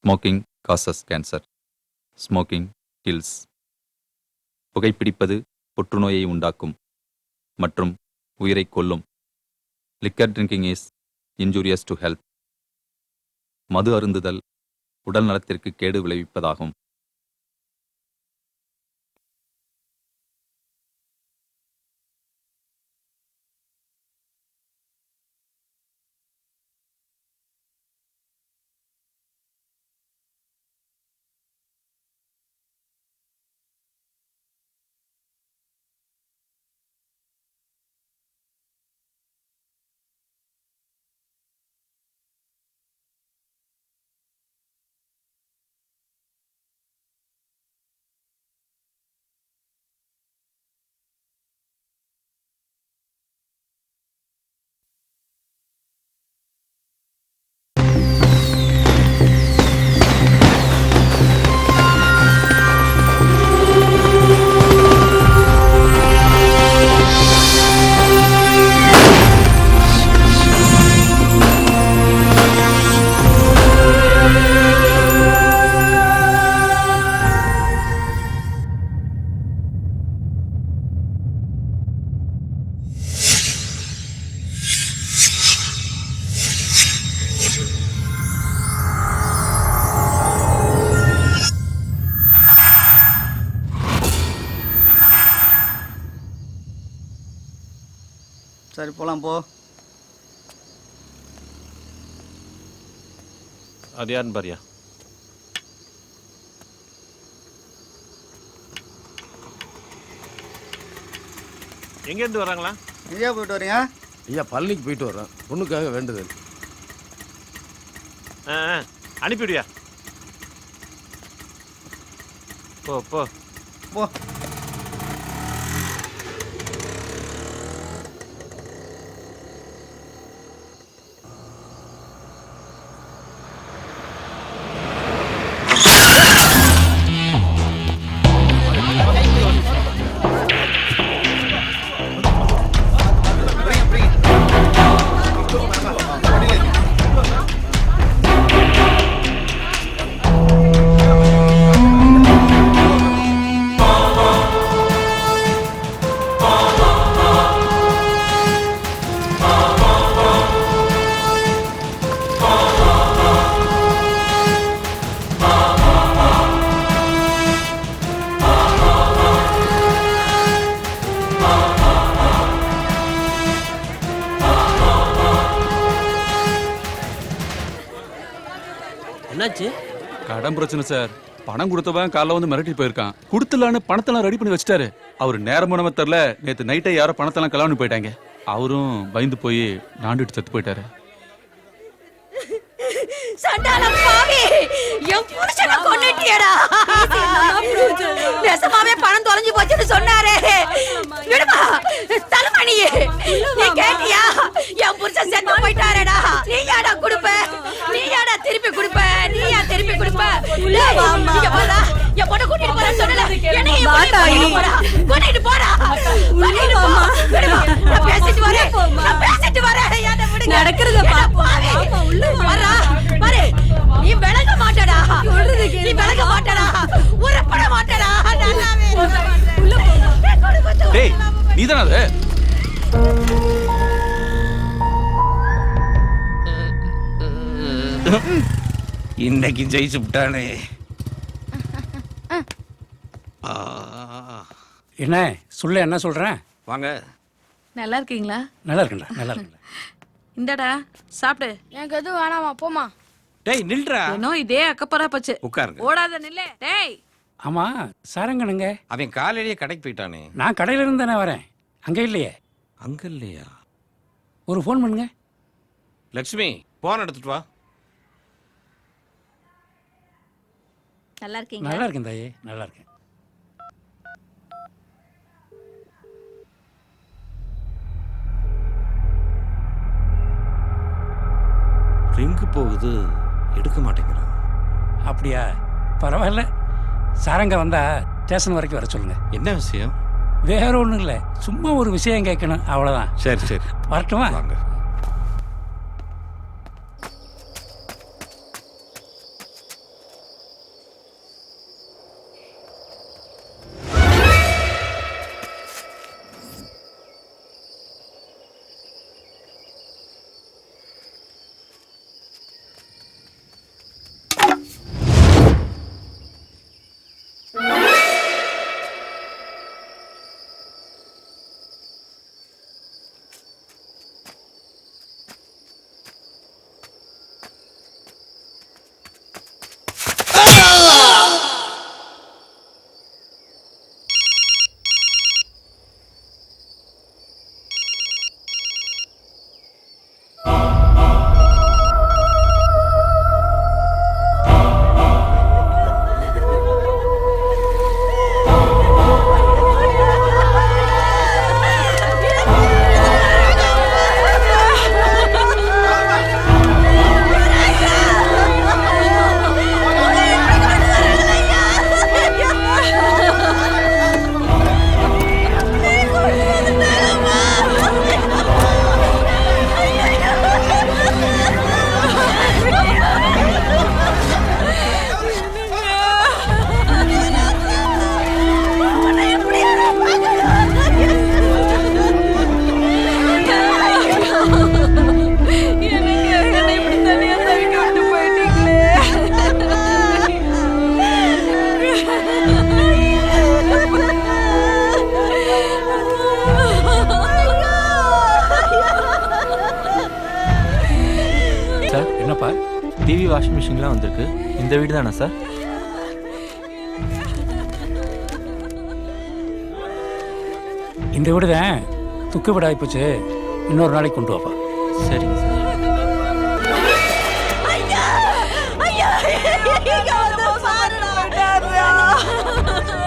Smoking causes cancer. Smoking kills. புகைப்பிடிப்பது புற்றுநோயை உண்டாக்கும் மற்றும் உயிரைக் கொல்லும். Liquor drinking is injurious to health. மது அருந்துதல் உடல் நலத்திற்கு கேடு விளைவிப்பதாகும். சரி போலாம் போ. அது யாருன்னு பாரியா? எங்கேருந்து வராங்களா? எங்கேயா போயிட்டு வரீங்க? ஐயா பழனிக்கு போயிட்டு வர்றேன், பொண்ணுக்காக வேண்டுதல். அனுப்பிவிடியா? போ போ போ. என்னாச்சு? கடன் பிரச்சனை சார். பணம் கொடுத்தவன் காலைல வந்து மிரட்டி போயிருக்கான். கொடுத்துலான்னு பணத்தெல்லாம் ரெடி பண்ணி வச்சுட்டாரு. அவர் நேரம் போனவ தெரியல, நேற்று நைட்டே யாரோ பணத்தெல்லாம் கலாவணி போயிட்டாங்க. அவரும் பயந்து போய் நாண்டுட்டு செத்து போயிட்டாரு. சண்டாளம் பாவி, என் புருஷனை கொன்னுட்டியடா. நெசமாவே பணம் தொலைஞ்சு போச்சுன்னு சொன்னாரே. விடுமா தலைமணி, நீ கேட்டியா? என் புருஷன் செத்து போயிட்டாரடா. நீ யாடா குடுப்ப? நீ யாடா திருப்பி குடுப்ப? நீ யா திருப்பி குடுப்ப? இங்க போடா, என் பொண்ணை கூட்டிட்டு போறேன்னு சொன்னல. என்ன கூட்டிட்டு போடா. விடுமா, நான் பேசிட்டு வரேன், நான் பேசிட்டு வரேன். நடக்கிறத பாவி வரா பாரு. நீ விலக மாட்டடா, நீ விலக மாட்டடா, உரப்பட மாட்டடா. டேய் நீதானே அது? இன்னைக்கு ஜெயிச்சு விட்டானே. என்ன சொல்ல, என்ன சொல்றேன்? வாங்க. நல்லா இருக்கீங்களா? நல்லா இருக்குண்டா, நல்லா இருக்குண்டா. இந்தடா சாப்பிடு. எனக்கு எதுவும் வேணாமா, போமா. டேய் நில்றா. இன்னும் இதே அக்கப்பரா போச்சு. உட்காருங்க. ஓடாத நில்லே. டேய் ஆமா, சாரங்கனுங்க? அவன் காலையிலேயே கடைக்கு போயிட்டானே. நான் கடையில இருந்து தானே வரேன், அங்க இல்லையே. அங்க இல்லையா? ஒரு ஃபோன் பண்ணுங்க. லட்சுமி போன் எடுத்துட்டு வா. நல்லா இருக்கீங்க? நல்லா இருக்கேன் தாயே, நல்லா இருக்கேன். ரிங்கு போகுது, எடுக்க மாட்டேங்கிறான். அப்படியா? பரவாயில்ல. சாரங்க வந்தா ஸ்டேஷன் வரைக்கும் வர சொல்லுங்க. என்ன விஷயம்? வேற ஒன்றும் இல்லை, சும்மா ஒரு விஷயம் கேட்கணும், அவ்வளோதான். சரி சரி வரட்டுமா? வாங்க. வாஷிங் மிஷின்லாம் வந்திருக்கு. இந்த வீடு தானே சார்? இந்த வீடு தான் துக்கு வீடாகி போச்சு. இன்னொரு நாளைக்கு கொண்டு வாப்பா. சரிங்க சார். ஐயா ஐயா இங்க வந்து பாருடா.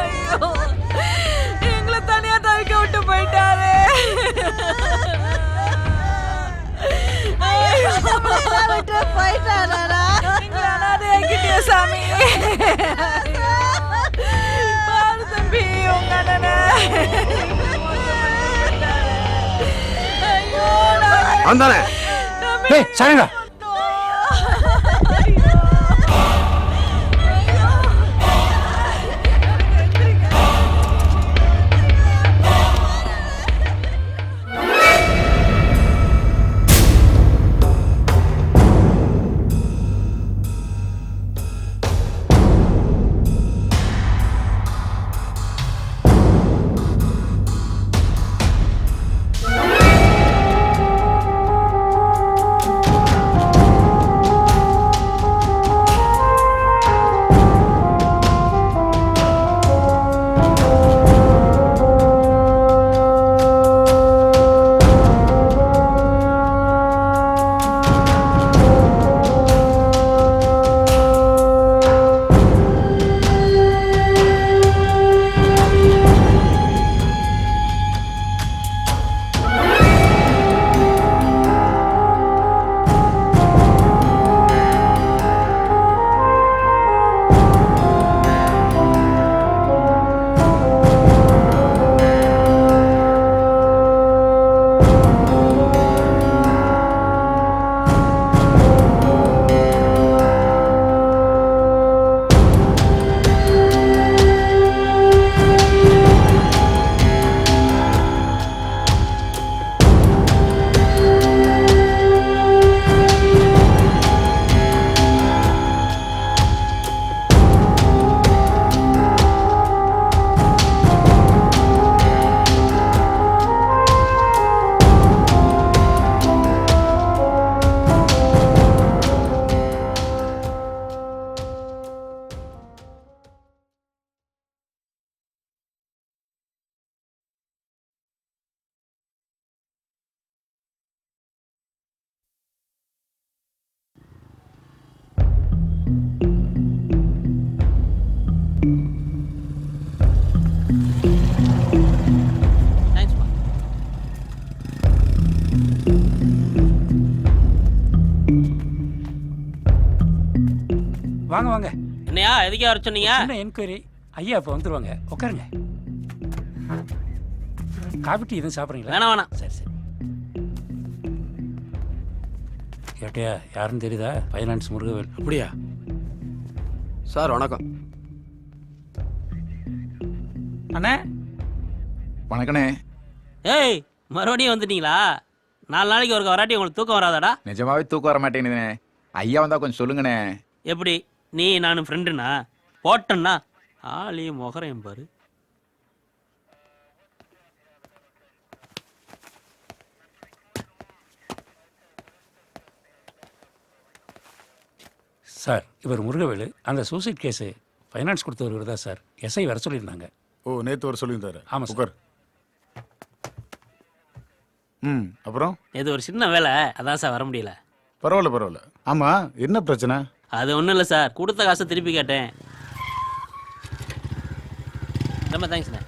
ஐயோ, எங்களை தனியா தவிக்க விட்டு போயிட்டாரு. ஐயோ, நம்மளெல்லாம் விட்டு போயிட்டாரா? எங்களை அனாதையாக்கிட்டியா சாமி? பாரு தம்பி, உங்க அண்ணனை. ஐயோ, வந்தானே டேய் சாரங்கா, வாங்க வாங்க. என்னையா எதுக்கே வர சொன்னீங்க? என்ன என்கொயரி? ஐயா இப்போ வந்துருவாங்க, உட்காருங்க. காபி டீ எதுவும் சாப்பிட்றீங்களா? வேணாம் வேணாம். சரி சரி. கேட்டியா, யாருன்னு தெரியுதா? ஃபைனான்ஸ் முருகவேல். அப்படியா சார்? வணக்கம் அண்ணே. வணக்கண்ணே. ஏய், மறுபடியும் வந்துட்டீங்களா? 4 நாளைக்கு ஒரு வராட்டி உங்களுக்கு தூக்கம் வராதாடா? நிஜமாவே தூக்கம் வர மாட்டேங்குதுண்ணே. ஐயா வந்தா கொஞ்சம் சொல்லுங்கண்ணே. எப்படி நீ நானும் ஃப்ரெண்டுண்ணா? போட்டேன்னா ஆளையும் முகரையும் பாரு. சார், இவர் முருகவேலு. அந்த சூசைட் கேஸு ஃபைனான்ஸ் கொடுத்தவர் இவர் தான் சார். எஸ்ஐ வர சொல்லியிருந்தாங்க. ஓ, நேற்று வர சொல்லியிருந்தாரு. ஆமாம் சார். உட்கார். அப்புறம் இது ஒரு சின்ன வேலை, அதான் சார் வர முடியல. பரவாயில்ல பரவாயில்ல. ஆமா, என்ன பிரச்சனை? அது ஒன்றும் இல்லை சார், கொடுத்த காசை திருப்பி கேட்டேன். ரொம்ப தேங்க்ஸ்ண்ணே.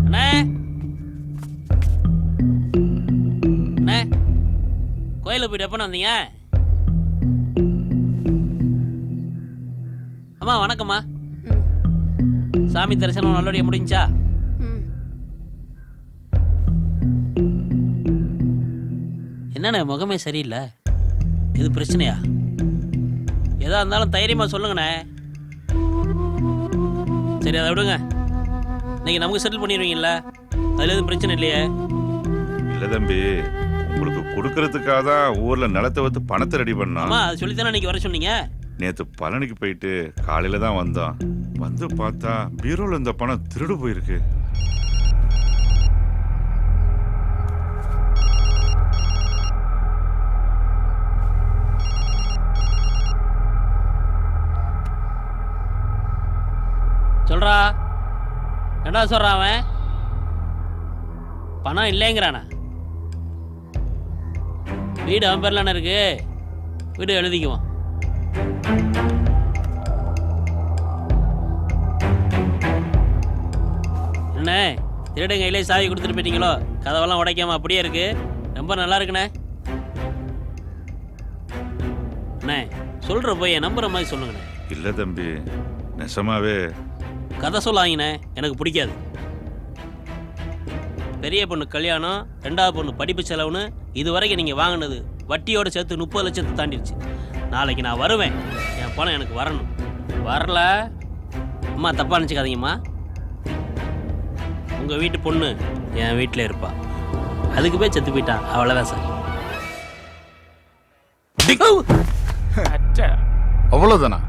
அண்ணே அண்ணே, கோயிலுக்கு போயிட்டு எப்போ வந்தீங்க? அம்மா வணக்கம்மா. சாமி தரிசனம் நல்லபடியா முடிஞ்சா? என்னண்ணே முகமே சரியில்லை, இது பிரச்சனையா? எதா இருந்தாலும் தைரியமா சொல்லுங்கண்ணே. சரி, அதை விடுங்க. இன்னைக்கு நமக்கு செட்டில் பண்ணிடுவீங்கல்ல, அதுல எதுவும் பிரச்சனை இல்லையே? இல்ல தம்பி, உங்களுக்கு கொடுக்கறதுக்காக தான் ஊர்ல நிலத்தை வைத்து பணத்தை ரெடி பண்ணோம். ஆமா, அது சொல்லித்தானே இன்னைக்கு வர சொன்னீங்க. நேத்து பழனிக்கு போயிட்டு காலையில தான் வந்தோம். வந்து பார்த்தா பீரோல இந்த பணம் திருடு போயிருக்கு. சொல்றா, என்ன சொல்றான் அவன்? பணம் இல்லைங்கிறானா? வீடு அவன் பேர்ல இருக்கு, வீடு எழுதிக்குவான். என்ன திருடன் கையிலே சாவி கொடுத்துட்டு போயிட்டீங்களோ? கதவெல்லாம் உடைக்காம அப்படியே இருக்கு. ரொம்ப நல்லா இருக்குண்ணே. அண்ணே சொல்ற போய் நம்புற மாதிரி சொல்லுங்கண்ணே. இல்ல தம்பி, நெசமாவே கதை சொல்லாங்கண்ணே, எனக்கு பிடிக்காது. பெரிய பொண்ணு கல்யாணம், ரெண்டாவது பொண்ணு படிப்பு செலவுன்னு இது வரைக்கும் நீங்கள் வாங்கினது வட்டியோட சேர்த்து 30 லட்சத்தை தாண்டிடுச்சு. நாளைக்கு நான் வருவேன், என் பணம் எனக்கு வரணும். வரல அம்மா தப்பா நினச்சிக்காதீங்கம்மா. உங்கள் வீட்டு பொண்ணு என் வீட்டில் இருப்பா. அதுக்கு போய் செத்து போயிட்டான், அவ்வளோதான் சார். அவ்வளவுதானா?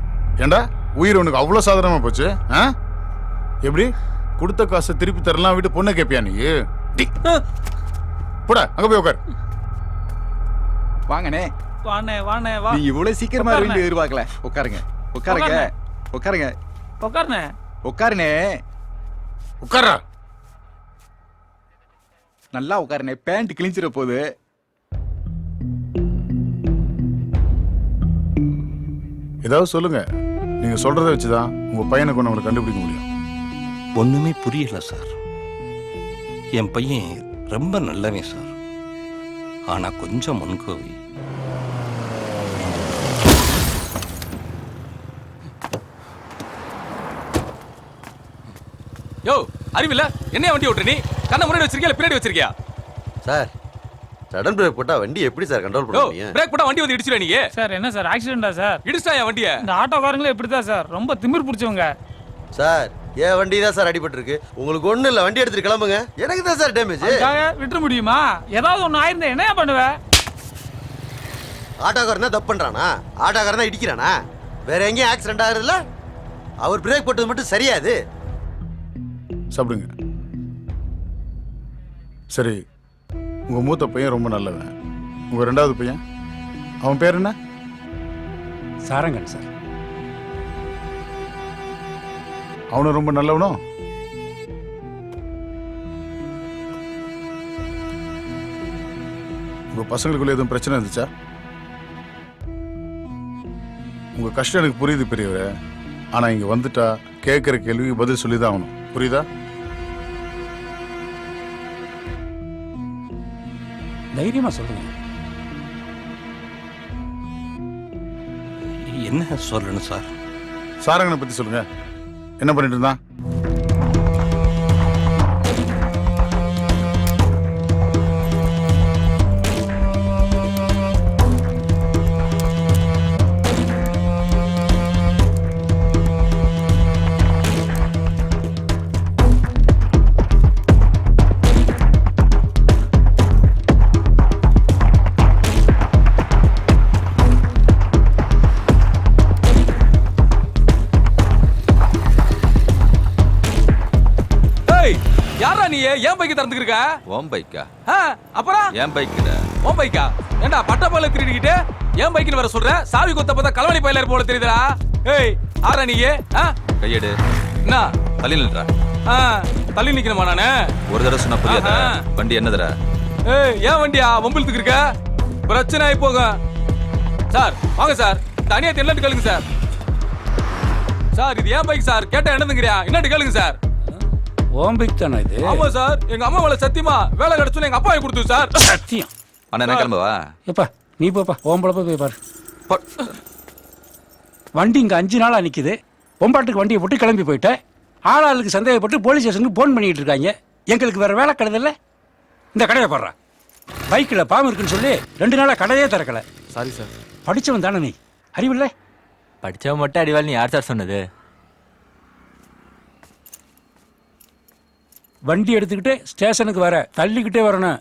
ஏண்டா உயிர் உனக்கு அவ்வளவு சாதாரணமா போச்சு? எப்படி கொடுத்த காசை திருப்பி தரலாம் விட்டு பொண்ணை கேப்பியா நீ? போடா அங்க போய் உட்காரு. வாங்கண்ணே. வாண்ணே வாண்ணே வா. நீ இவ்வளவு சீக்கிரமா வருவீங்க எதிர்பார்க்கல. உட்காருங்க உட்காருங்க உட்காருங்க உட்காருண்ணே. உட்காருண்ணே. உட்காரா. நல்லா உட்காருண்ணே, பேண்ட் கிழிஞ்சிட போகுது. ஏதாவது சொல்லுங்க. நீங்க சொல்றதை வச்சுதான் உங்க பையனை கொண்டு அவங்களை கண்டுபிடிக்க முடியும். ஒண்ணுமே புரியல சார். என் பையன் ரொம்ப நல்லவன் சார், ஆனா கொஞ்சம் முன்கோவி. யோ அறிவில்ல, என்ன வண்டி ஓட்டுற நீ? கண்ணை முன்னாடி வச்சிருக்கியா பின்னாடி வச்சிருக்கியா? சார் சடன் பிரேக் போட்டா வண்டி எப்படி சார் கண்ட்ரோல் பண்ண முடியும்? பிரேக் போட்டா வண்டி வந்து இடிச்சிட நீ. சார் என்ன சார் ஆக்சிடென்டா சார்? இடிச்சிட்டா என் வண்டியை. இந்த ஆட்டோக்காரங்களே இப்படிதான் சார், ரொம்ப திமிர் பிடிச்சவங்க. சார் என் வண்டி தான் சார் அடிபட்டு இருக்கு. உங்களுக்கு ஒண்ணு இல்ல, வண்டி எடுத்துட்டு கிளம்புங்க. எனக்கு தான் சார் டேமேஜ். விட்டுற முடியுமா? ஏதாவது ஒண்ணு ஆயிருந்தா என்ன பண்ணுவ? ஆட்டோக்காரன் தான் தப்பு பண்றானா? ஆட்டோக்காரன் தான் இடிக்கிறானா? வேற எங்கேயும் ஆக்சிடென்ட் ஆகுதுல்ல? அவர் பிரேக் போட்டது மட்டும் சரியாது. சாப்பிடுங்க. சரி, உங்க மூத்த பையன் ரொம்ப நல்லவன். உங்க ரெண்டாவது பையன், அவன் பேர் என்ன? சாரங்கன் சார். அவனும் ரொம்ப நல்லவனோ? உங்க பசங்களுக்குள்ள எதுவும் பிரச்சனை இருந்துச்சா? உங்க கஷ்டம் எனக்கு புரியுது பெரியவரே. ஆனா இங்க வந்துட்டா கேட்கிற கேள்விக்கு பதில் சொல்லிதான் ஆகணும். புரியுதா? தைரியமா சொல்லுங்க. என்ன சொல்லணும் சார்? சாரங்கனை பத்தி சொல்லுங்க. என்ன பண்ணிட்டு இருந்தான்? யாரா நீ? ஏன் பைக்கு திறந்துக்கிருக்க? ஓம் பைக்கா? அப்புறம் ஏன் பைக்குடா? உன் பைக்கா? ஏண்டா பட்ட பால திருடிக்கிட்டு ஏன் பைக்குன்னு வர சொல்ற? சாவி கொத்த பார்த்தா கலவணி பையில போல தெரியுதுடா. ஏய் ஆரா நீ? கையெடு. என்ன தள்ளி நில்றா. தள்ளி நிக்கணுமா நானு? ஒரு தடவை சொன்னா புரியாதா? வண்டி என்னதுடா? ஏய் ஏன் வண்டியா வம்பிழுத்துக்கு இருக்க? பிரச்சனை ஆகி போகும். சார் வாங்க சார், தனியா தெரியலன்னு கேளுங்க சார். சார் இது ஏன் பைக் சார், கேட்டா என்னதுங்கிறியா? என்னட்டு கேளுங்க சார். ஓம் பைக் தானே இது? ஆமா சார், எங்க அம்மா மேல சத்தியமா வேலை கிடைச்சு எங்க அப்பா கொடுத்து சார். சத்தியம். அண்ணா நான் கிளம்பவா? எப்பா நீ போப்பா, ஓம்பளை போய் பாரு. வண்டி இங்க 5 நாளா நிக்குது. ஒம்பாட்டுக்கு வண்டியை போட்டு கிளம்பி போயிட்ட. ஆளாளுக்கு சந்தேகப்பட்டு போலீஸ் ஸ்டேஷனுக்கு போன் பண்ணிட்டு இருக்காங்க. எங்களுக்கு வேற வேலை கிடையாது இல்ல. இந்த கடையை போடுறா. பைக்கில் பாம்பு இருக்குன்னு சொல்லி 2 நாளா கடையே திறக்கல. Sorry sir. படிச்சவன் தானே நீ, அறிவில்லை? படிச்சவன் மட்டும் அடிவாள் நீ யார் சார் சொன்னது? வண்டி எடுத்துக்கிட்டு ஸ்டேஷனுக்கு வர தள்ளிக்கிட்டே வரணும்.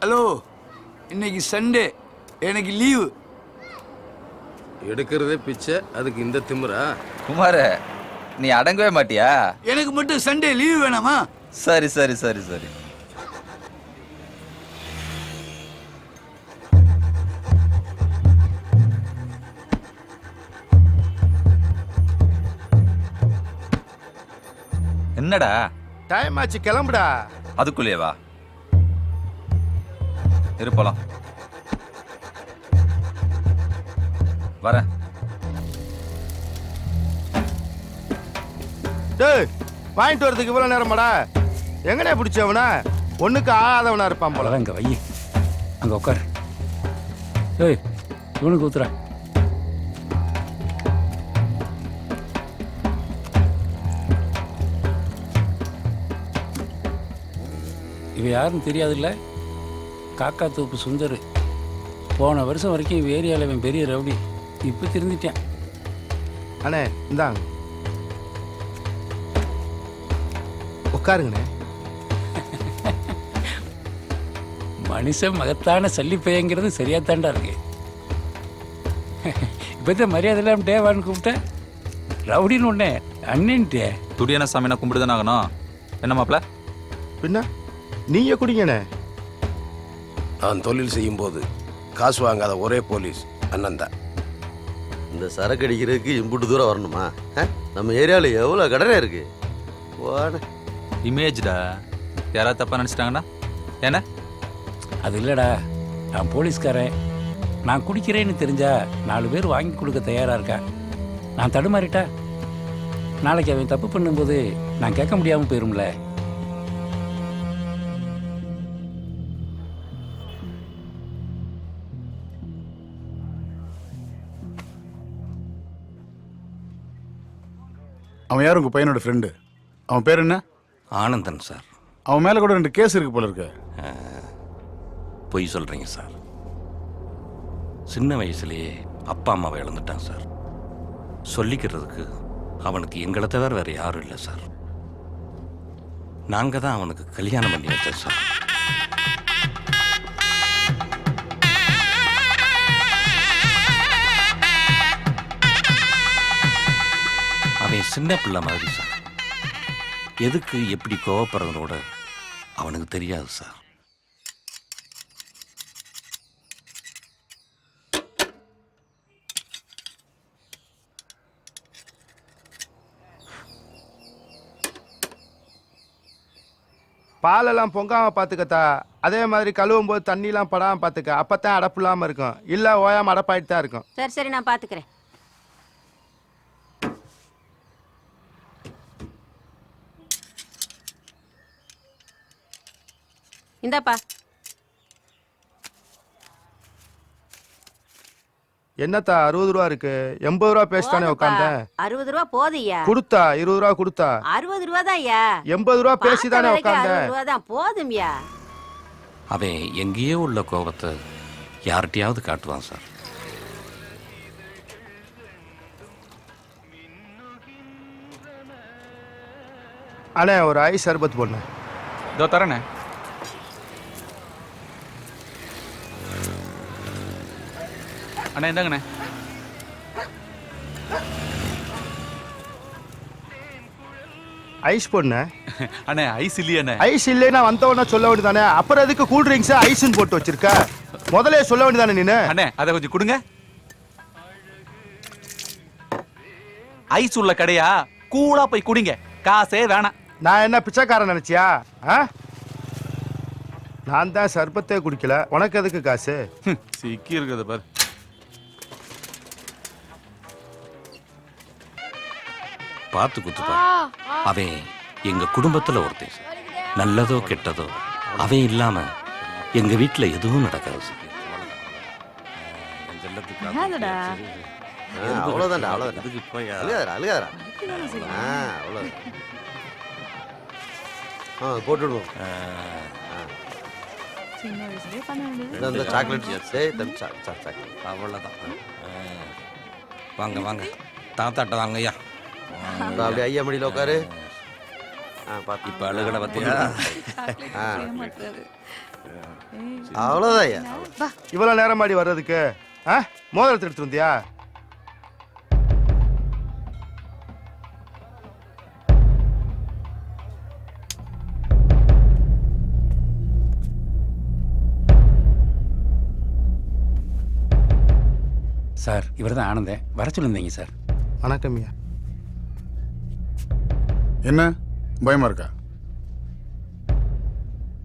ஹலோ, இன்னைக்கு சண்டே, எனக்கு லீவு. எடுக்கிறதே பிச்சை, அதுக்கு இந்த திமிரா? குமார நீ அடங்கவே மாட்டியா? எனக்கு மட்டும் சண்டே லீவு வேணாமா? சரி சரி சரி சரி. என்னடா டைம் ஆச்சு கிளம்புடா. அதுக்குள்ளேயே வா, இருப்பலாம் வரேன். டேய் வாங்கிட்டு வரதுக்கு இவ்வளவு நேரமாடா? எங்கடா பிடிச்சவனா? ஒண்ணுக்கு ஆகாதவனா இருப்பான் போல. அவ்வளோதான், இங்கே வை, அங்கே உட்காரு. ஏய், இவனுக்கு ஊத்துறா. இவ யாருன்னு தெரியாதுல்ல? காக்கா தோப்பு சுந்தர். போன வருஷம் வரைக்கும் இவ ஏரியாவில் இவன் பெரிய ரவுடி. இப்போ திருந்திட்டேன். அண்ணே இந்தாங்க உட்காருங்கண்ணே. மனுஷன் மகத்தான சல்லிப்பையங்கிறது சரியாத்தாண்டா இருக்கு. இப்போ மரியாதை இல்லாம டேவான்னு கூப்பிட்டேன். ரவுடின்னு ஒன்னே அண்ணன்ட்டே. துடியான சாமினா கும்பிடுதானே ஆகணும். என்ன மாப்ள? பின்ன நீங்க குடிங்கண்ணே. நான் தொழில் செய்யும் போது காசு வாங்காத ஒரே போலீஸ் அண்ணன் தான். இந்த சரக்கு அடிக்கிறதுக்கு இம்புட்டு தூரம் வரணுமா? நம்ம ஏரியாவில் எவ்வளோ கடனே இருக்கு. இமேஜ்டா, யாராவது தப்பா நினைச்சிட்டாங்கன்னா என்ன? அது இல்லைடா, நான் போலீஸ்காரன். நான் குடிக்கிறேன்னு தெரிஞ்சா 4 பேர் வாங்கி கொடுக்க தயாராக இருக்கேன். நான் தடுமாறிட்டா நாளைக்கு அவன் தப்பு பண்ணும்போது நான் கேட்க முடியாமல் போயிரும்ல. அவன் யார் உங்க பையனோட ஃப்ரெண்டு? அவன் பேர் என்ன? ஆனந்தன் சார். அவன் மேல கூட 2 கேஸ் இருக்கு போல இருக்கு. பொய் சொல்றீங்க சார். சின்ன வயசுலேயே அப்பா அம்மாவை இழந்துட்டான் சார். சொல்லிக்கிறதுக்கு அவனுக்கு எங்களை தவிர வேற யாரும் இல்லை சார். நாங்கள் தான் அவனுக்கு கல்யாணம் பண்ணி வச்சோம் சார். அவன் சின்ன பிள்ளை மாதிரி சார். எதுக்கு எப்படி கோவப்படுறதோட அவனுக்கு தெரியாது சார். பாலெல்லாம் பொங்காம பாத்துக்கத்தா. அதே மாதிரி கழுவும் போது தண்ணிலாம் படாம பாத்துக்க. அப்பதான் அடப்பு இல்லாம இருக்கும். இல்ல ஓயாம அடப்பாயிட்டு தான் இருக்கும். சரி சரி, நான் பாத்துக்கிறேன். இந்தாப்பா. என்னத்தா 60 ரூபா இருக்கு? 80 ரூபா பேசிட்டானே உட்காந்தேன். 60 ரூபா போதுய்யா. கொடுத்தா 20 ரூபா கொடுத்தா. 60 ரூபா தான்யா. 80 ரூபா பேசிதானே உட்காந்தேன். 60 ரூபா தான் போதும்யா. அவன் எங்கேயோ உள்ள கோபத்தை யார்கிட்டயாவது காட்டுவான் சார். அண்ணே ஒரு ஐஸ் சர்பத் போடுண்ணே. இதோ தரேண்ணே. அண்ணா இந்தாங்கண்ணே. ஐஸ் போடுண்ணே. அண்ணே ஐஸ் இல்லையாண்ணே? ஐஸ் இல்லைன்னா வந்தவொடனே சொல்ல வேண்டியதானே. அப்புறம் எதுக்கு கூல் ட்ரிங்க்ஸ் ஐஸ்ன்னு போட்டு வச்சிருக்க? முதல்ல சொல்ல வேண்டியதானே நீனு. அண்ணே அதை கொஞ்சம் கொடுங்க. ஐஸ் உள்ள கடையா? கூலா போய் குடிங்க, காசே வேணாம். நான் என்ன பிச்சைக்காரன் நினைச்சியா? நான் தான் சர்பத்தே குடிக்கல, உனக்கு எதுக்கு காசு? சிக்கி இருக்குது பாரு. பார்த்து குத்துப்பா. அவன் எங்க குடும்பத்துல ஒருத்தன் சார். நல்லதோ கெட்டதோ அவன் இல்லாம எங்க வீட்டுல எதுவும் நடக்காது சார். அவ்வளோதான்டா, அவ்வளோதான். அழுகாதரா அழுகாதரா. அவ்வளோதான். போட்டுடுவோம். இந்த சாக்லேட் சாக்லேட் அவ்வளோதான். வாங்க வாங்க, தாத்தாட்ட வாங்க ஐயா. அப்படியே ஐயா மடியில் உட்காரு. இப்ப அழுகலை பத்தியா? அவ்வளோதான் ஐயா. இவ்வளவு நேரம் மாடி வர்றதுக்கு மோதிரத்தை எடுத்துட்டு வந்தியா? சார், இவர் தான் ஆனந்தன். வர சொல்லியிருந்தீங்க சார். வணக்கம் ஐயா. என்ன பயமா இருக்கா?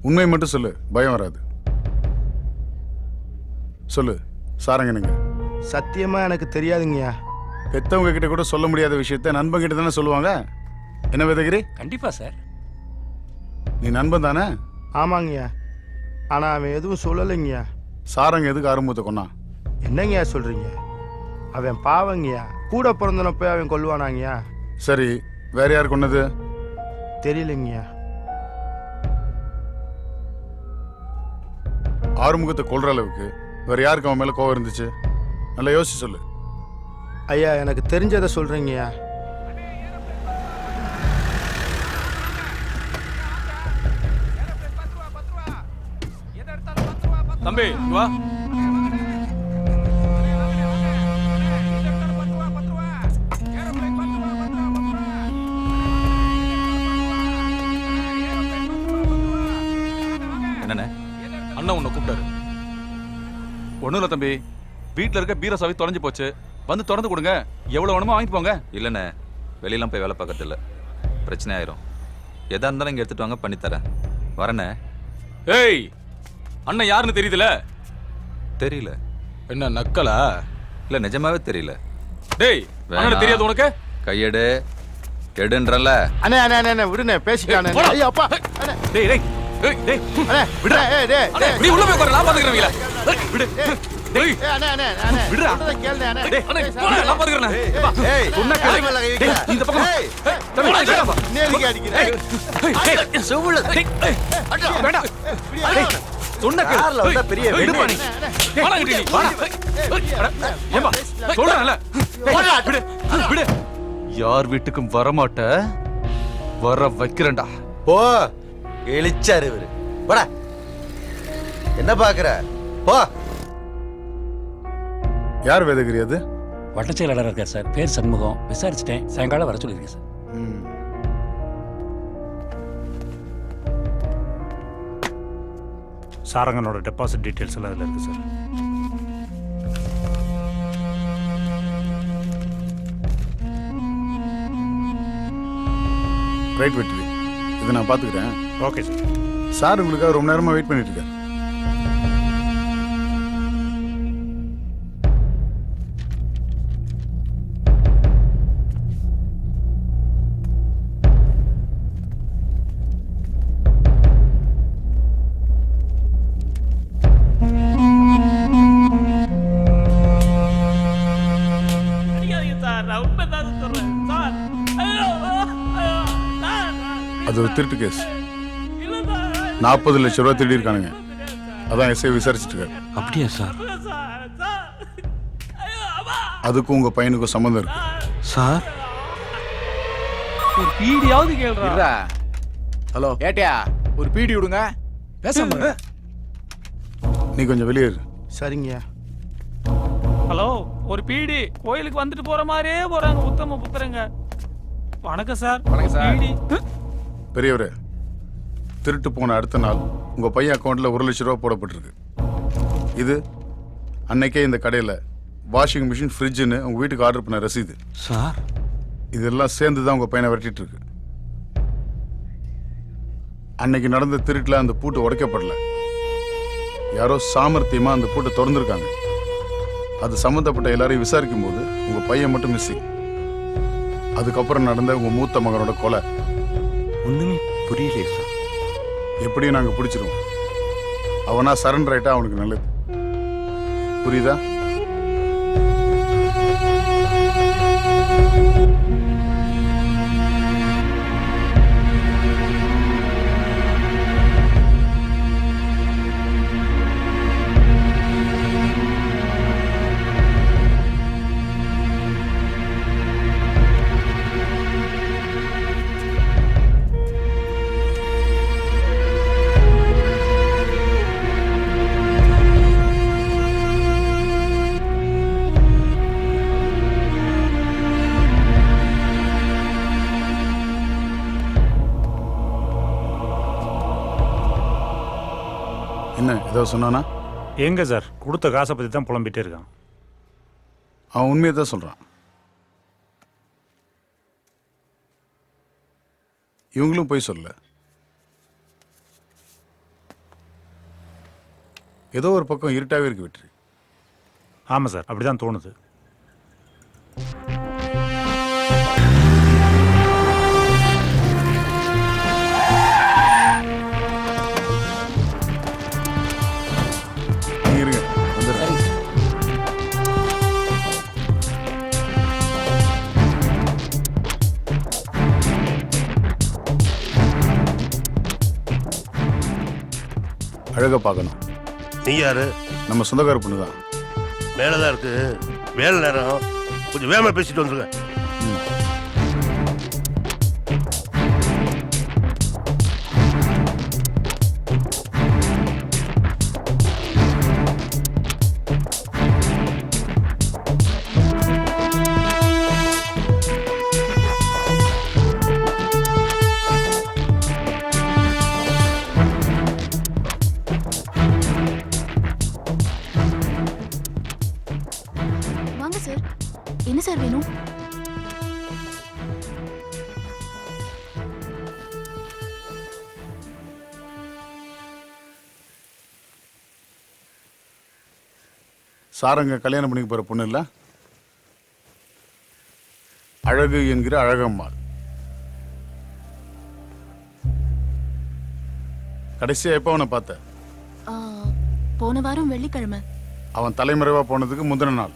உண்மை மட்டும் சொல்லு, பயம் வராது. சொல்லு, சாரங்க நீங்க. சத்தியமா எனக்கு தெரியாதுங்கய்யா. பெத்தவங்க கிட்ட கூட சொல்ல முடியாத விஷயத்த நண்பன் கிட்ட தானே சொல்லுவாங்க. என்ன வேதகிரி? கண்டிப்பா சார். நீ நண்பன் தானே? ஆமாங்கய்யா. ஆனா அவன் எதுவும் சொல்லலைங்கய்யா. சாரங்க எதுக்கு ஆரம்பத்தை கொன்னான்? என்னங்கய்யா சொல்றீங்க? அவன் பாவங்கய்யா. கூட பிறந்தன போய் அவன் கொல்லுவானாங்கய்யா. சரி, வேற யார் கொன்னது? தெரியலைங்கய்யா. ஆறுமுகத்தை கொல்ற அளவுக்கு வேற யாருக்கு அவன் மேல கோவம் இருந்துச்சு? நல்லா யோசிச்சு சொல்லு. ஐயா எனக்கு தெரிஞ்சதை சொல்றீங்கய்யா. தம்பி வா. என்னண்ணே? அண்ணா உன்னை கூப்பிட்டாரு. ஒண்ணும் இல்ல தம்பி, வீட்டுல இருக்க பீரோ சாவி தொலைஞ்சு போச்சு, வந்து திறந்து கொடுங்க, எவ்வளவு வேணுமோ வாங்கிட்டு போங்க. இல்லைண்ணே, வெளியெல்லாம் போய் வேலை பார்க்கறது இல்லை, பிரச்சனை ஆயிரும். எதா இருந்தாலும் இங்கே எடுத்துட்டு வாங்க, பண்ணித்தரேன். வரண்ணே. ஏய், அண்ணன் யாருன்னு தெரியுதுல? தெரியல. என்ன நக்கலா? இல்லை, நிஜமாவே தெரியல. டேய், அண்ணன் தெரியாது உனக்கு? கையெடு, எடுன்றல. அண்ணே அண்ணே அண்ணே விடுனே, பேசிக்கானே. ஐயோ அப்பா. அண்ணே டேய் டேய் டேய் அண்ணே விடுடா. ஏய் டேய் டேய் நீ உள்ள போய் உட்காரு, நான் பாத்துக்கறேன்ல. விடு. டேய் அண்ணே அண்ணே அண்ணே விடுடா. சொல்றத கேளுடா அண்ணே. டேய் அண்ணே போடா, நான் பாத்துக்கறேன். ஏய் சொன்னா கேளு. டேய் இந்த பக்கம். தம்பி கேளப்பா. நேருக்கு அடிக்கிறே. டேய் செவுல. டேய் வேண்டாம். டேய் சொன்னா கேளு. கார்ல வந்தா பெரிய வெடுப்பா நீ. வாடா இடி நீ. வாடா. ஏம்பா சொல்றேன்ல. விடு. விடு. யார் வீட்டுக்கும் வர மாட்ட, வர வைக்கிறேன்டா. போ, எலிச்சாரு இவரு. போடா. என்ன பாக்குற? போ. யார் வேதகிரி அது? வட்ட செயலாளர் இருக்கார் சார், பேர் சண்முகம். விசாரிச்சுட்டேன், சாயங்காலம் வர சொல்லியிருக்கேன் சார். சாரங்கனோட டெபாசிட் டீட்டெயில்ஸ் எல்லாம் அதில் இருக்குது சார். ரைட் வெற்றி, இதை நான் பார்த்துக்கிறேன். Okay sir. சார் உங்களுக்காக ரொம்ப நேரமாக வெயிட் பண்ணிட்டு இருக்கேன். அது ஒரு திருட்டு கேஸ். 40 லட்சம் ரூபாய் திருடி இருக்கானுங்க. அதான் எஸ்ஐ விசாரிச்சுட்டு இருக்காரு. அப்படியா சார்? அதுக்கும் உங்க பையனுக்கும் சம்மந்தம் இருக்கு சார். ஒரு பீடியாவது கேளுடா. ஹலோ ஏட்டியா, ஒரு பீடி விடுங்க, பேசாம. நீ கொஞ்சம் வெளியே இரு. சரிங்கய்யா. ஹலோ, ஒரு பீடி. கோயிலுக்கு வந்துட்டு போற மாதிரியே போறாங்க உத்தம புத்திரங்க. வணக்கம் சார். வணக்கம் சார். பெரியவரே, திருட்டு போன அடுத்த நாள் உங்க பையன் அக்கௌண்ட்ல 1 லட்சம் ரூபாய் போடப்பட்டிருக்கு. இது அன்னைக்கே இந்த கடையில் வாஷிங் மிஷின், ஃப்ரிட்ஜுன்னு உங்க வீட்டுக்கு ஆர்டர் பண்ண ரசீது சார். இதெல்லாம் சேர்ந்து தான் உங்க பையனை விரட்டிட்டு இருக்கு. அன்னைக்கு நடந்த திருட்டுல அந்த பூட்டு உடைக்கப்படல. யாரோ சாமர்த்தியமா அந்த பூட்டை திறந்துருக்காங்க. அது சம்மந்தப்பட்ட எல்லாரையும் விசாரிக்கும் போது உங்க பையன் மட்டும் மிஸ்ஸிங். அதுக்கப்புறம் நடந்த உங்க மூத்த மகனோட கொலை. ஒண்ணுமே புரியலையே சார். எப்படியும் நாங்க பிடிச்சிருவோம். அவனா சரண்டர் ஆயிட்டா அவனுக்கு நல்லது. புரியுதா? என்ன ஏதோ சொன்னானா? எங்க சார், கொடுத்த காசை பற்றி தான் புலம்பிட்டே இருக்கான். அவன் உண்மையை தான் சொல்றான். இவங்களும் போய் சொல்ல. ஏதோ ஒரு பக்கம் இருட்டாவே இருக்கு வெற்றி. ஆமாம் சார், அப்படிதான் தோணுது. நீங்க இருங்க, வந்துடுறேன். அழகா பார்க்கணும். நீ யாரு? நம்ம சொந்தக்கார பொண்ணு தான். மேலதான் இருக்கு, வேலை நேரம், கொஞ்சம் வேகமா பேசிட்டு வந்துருங்க. வாங்க சார். என்ன சார் வேணும்? சாரங்க கல்யாணம் பண்ணிக்க போற பொண்ணு இல்ல, அழகு என்கிற அழகம்மாள். கடைசியா எப்ப அவனை பார்த்த? போன வாரம் வெள்ளிக்கிழமை. அவன் தலைமறைவா போனதுக்கு முந்தின நாள்.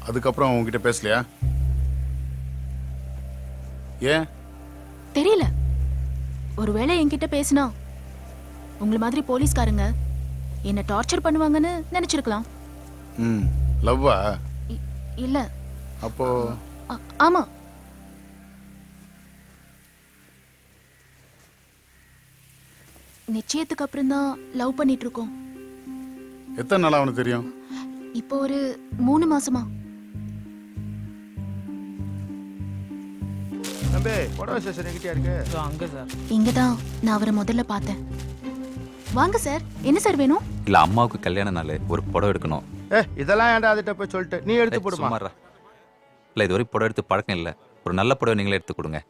அதுக்கப்புறம் அவன் உங்ககிட்ட பேசலையா? ஏன் தெரியல. ஒருவேளை என்கிட்ட பேசினா உங்களை மாதிரி போலீஸ்காரங்க என்ன டார்ச்சர் பண்ணுவாங்கன்னு நினைச்சிருக்கலாம். லவ்வா? இல்ல. அப்போ ஆமா. நிச்சயத்துக்கு அப்புறம் தான் லவ் பண்ணிட்டு இருக்கோம். எத்தனை நாள் அவனுக்கு தெரியும்? இப்போ ஒரு 3 மாசமா. தம்பி புடவை ஸ்டேஷன் எங்கிட்டயா இருக்கு? அங்க சார். இங்கதான் நான் அவரை முதல்ல பார்த்தேன். வாங்க சார். என்ன சார் வேணும்? இல்லை, அம்மாவுக்கு கல்யாண நாள், ஒரு புடவை எடுக்கணும். இதெல்லாம் ஏன்டா அதுட்ட போய் சொல்லிட்டு நீ எடுத்து போடுமா? சும்மாறா. இல்லை, இது வரைக்கும் புடவை எடுத்து பழக்கம் இல்லை. ஒரு நல்ல புடவை நீங்களே எடுத்து கொடுங்க.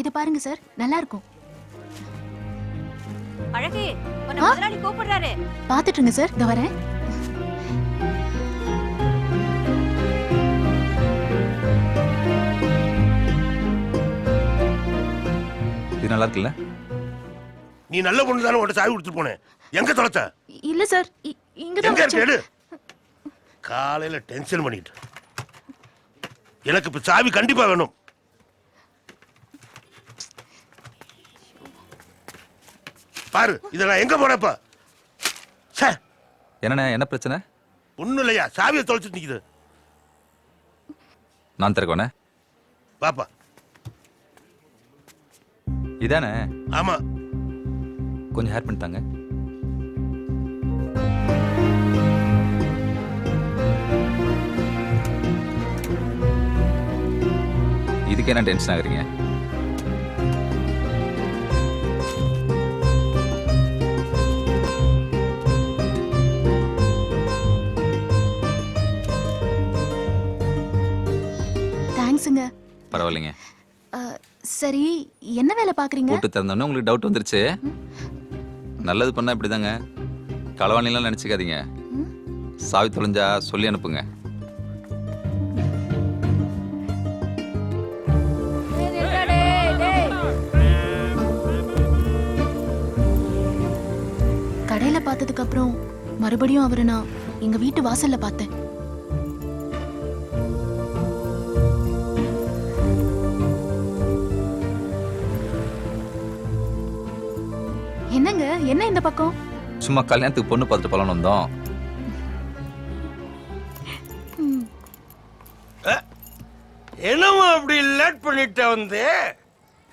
இது பாருங்க சார், நல்லா இருக்கும். அழகே, உன்னை முதலாளி கூப்பிடுறாரு. பாத்துட்டு இருங்க சார், இதோ வரேன். இது நல்லா இருக்குல்ல? நீ நல்ல பொண்ணு தானே, உன்கிட்ட சாவி கொடுத்துட்டு போனேன். எங்க தொலைச்ச? இல்ல சார், இங்கதான் எங்க இருக்கு? வச்சேன். எடு. காலையில டென்ஷன் பண்ணிட்டு. எனக்கு இப்ப சாவி கண்டிப்பா வேணும். பாரு, இத நான் எங்க போனப்ப? என்னண்ணே, என்ன பிரச்சனை? ஒண்ணும் இல்லையா, சாவியை தொலைச்சிட்டு நிக்குது. நான் திறக்கோண்ணே. பாப்பா. இதானே? ஆமா. கொஞ்சம் ஹேர் பண்ணி தாங்க. இதுக்கு என்ன டென்ஷன் ஆகுறீங்க? தேங்க்ஸுங்க. பரவாயில்லைங்க. சரி, என்ன வேலை பாக்குறீங்க? கூட்டு திறந்தோன்னே உங்களுக்கு டவுட் வந்துருச்சு. நல்லது பண்ணா இப்படிதாங்க. களவாணிலாம் நினைச்சுக்காதீங்க. சாவி தொலைஞ்சா சொல்லி அனுப்புங்க. கடையில பார்த்ததுக்கு அப்புறம் மறுபடியும் அவரை நான் எங்க வீட்டு வாசல்ல பார்த்தேன். என்னங்க, என்ன இந்த பக்கம்? சும்மா கல்யாணத்துக்கு பொண்ணு பார்த்துட்டு போலான்னு வந்தோம். என்னமா அப்படி லேட் பண்ணிட்ட வந்து?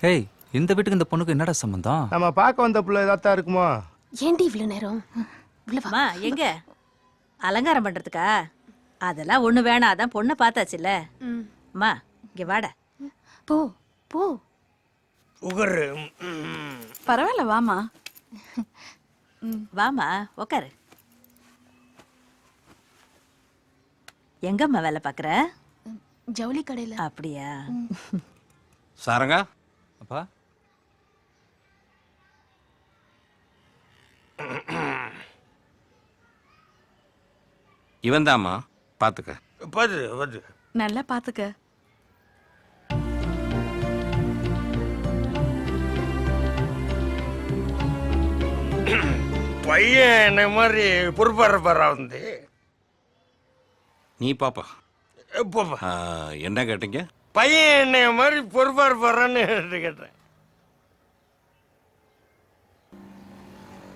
ஹேய், இந்த வீட்டுக்கு இந்த பொண்ணுக்கு என்னடா சம்பந்தம்? நம்ம பார்க்க வந்த புள்ள ஏதாத்தான் இருக்குமோ? ஏண்டி இவ்வளவு நேரம்? அம்மா, எங்க அலங்காரம் பண்றதுக்கா? அதெல்லாம் ஒண்ணு வேணாம், அதான் பொண்ணை பார்த்தாச்சுல்ல. அம்மா, இங்க வாடா. போ போ. உகரு பரவாயில்ல வாமா. வாமா உக்காரு. எங்கம்மா வேலை பார்க்குற? ஜவுளி கடையில. அப்படியா? சாரங்கா, அப்பா இவன் தாம்மா, பார்த்துக்க. பாத்து நல்லா பாத்துக்க. பையன் என்ன மாதிரி பொறுப்பாடுறப்பாரா வந்து நீ பாப்பா. போப்பா. என்ன கேட்டீங்க? பையன் என்ன மாதிரி பொறுப்பாடுப்பாரான்னு கேட்டேன்.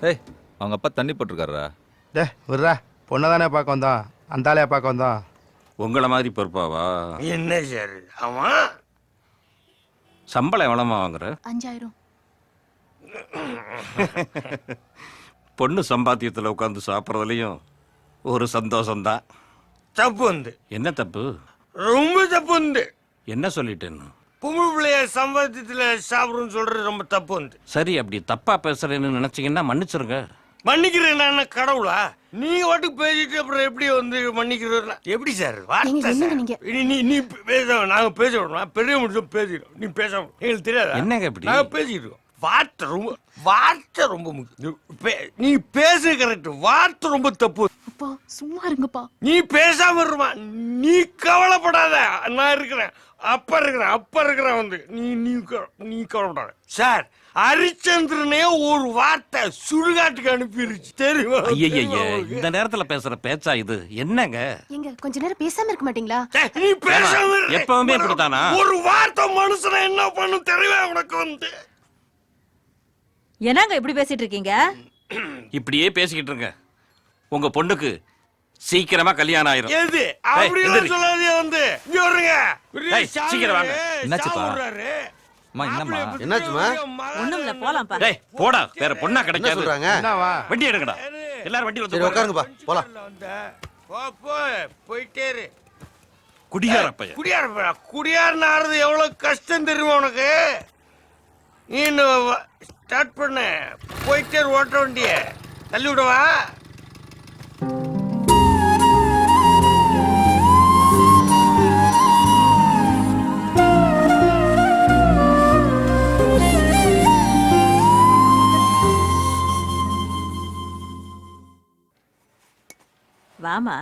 ஏய் அவங்க அப்பா தண்ணி போட்டிருக்காரா? டே விட்றா, பொண்ணை தானே பார்க்க வந்தோம், அந்த ஆளையா பார்க்க வந்தோம். உங்களை மாதிரி பொறுப்பாவா? என்ன சார் ஆமா? சம்பளம் எவ்வளோமா வாங்குற? 5000. பொண்ணு சம்பாத்தியத்தில் உட்காந்து சாப்பிட்றதுலையும் ஒரு சந்தோஷம்தான். தப்பு வந்து என்ன தப்பு? ரொம்ப தப்பு வந்து. என்ன சொல்லிட்டேன்னு? பொம்பளை பிள்ளைய சம்பாத்தியத்தில் சாப்பிடுன்னு சொல்றது ரொம்ப தப்பு வந்து. சரி, அப்படி தப்பா பேசுறேன்னு நினைச்சீங்கன்னா மன்னிச்சிருங்க. மன்னிக்கிறேன் நான் கடவுளா? நீங்க வாட்டுக்கு பேசிட்டு அப்புறம் எப்படி வந்து மன்னிக்கிறதுனா எப்படி சார்? நீ பேச, நாங்க பேசணும், பெரிய முடிச்சோம் பேசிக்கிறோம், நீ பேச எங்களுக்கு தெரியாது. என்னங்க இப்படி? நாங்க பேசிக்கிட்டு இருக்கோம். வார்த்தை ரொம்ப முக்கியம். நீ பேசு கரெக்ட், வார்த்தை ரொம்ப தப்பு. அப்பா சும்மா இருங்கப்பா. நீ பேசாம இருமா, நீ கவலைப்படாத, நான் இருக்கிறேன், அப்ப இருக்கிறேன் வந்து நீ கவலைப்படாத. சார் ஹரிச்சந்திரனே ஒரு வார்த்தை சுடுகாட்டுக்கு அனுப்பிடுச்சு தெரியுமா? ஐயய்ய, இந்த நேரத்துல பேசுற பேச்சா இது? என்னங்க எங்க கொஞ்ச நேரம் பேசாம இருக்க மாட்டீங்களா? நீ பேசாம எப்பவுமே இப்படித்தானா? ஒரு வார்த்தை மனுஷனை என்ன பண்ணும் தெரியுமா உனக்கு வந்து? என்னங்க இப்படி பேசிட்டு இருக்கீங்க? இப்படியே பேசிக்கிட்டு இருங்க, உங்க பொண்ணுக்கு சீக்கிரமா கல்யாணம் ஆயிரும். எது அப்படி சொல்லாதே வந்து இங்க வருங்க. சீக்கிரம் வாங்க. என்னாச்சுப்பா? அம்மா என்னம்மா? என்னாச்சுமா? ஒண்ணும் இல்ல, போலாம்ப்பா. டேய் போடா, வேற பொண்ணா என்ன கிடைக்காது. சொல்றாங்க? என்னவா? வண்டி எடுங்கடா, எல்லாரும் வண்டியில சரி உட்காருங்கப்பா, போலாம். போயிட்டே இரு. குடியார பையன். குடியார் நாடுறது எவ்வளவு கஷ்டம் தெரியுமா உனக்கு? நீ ஸ்டார்ட் பண்ண போயிட்டே ஓட்ட வண்டிய தள்ளி விடவா? வாமா.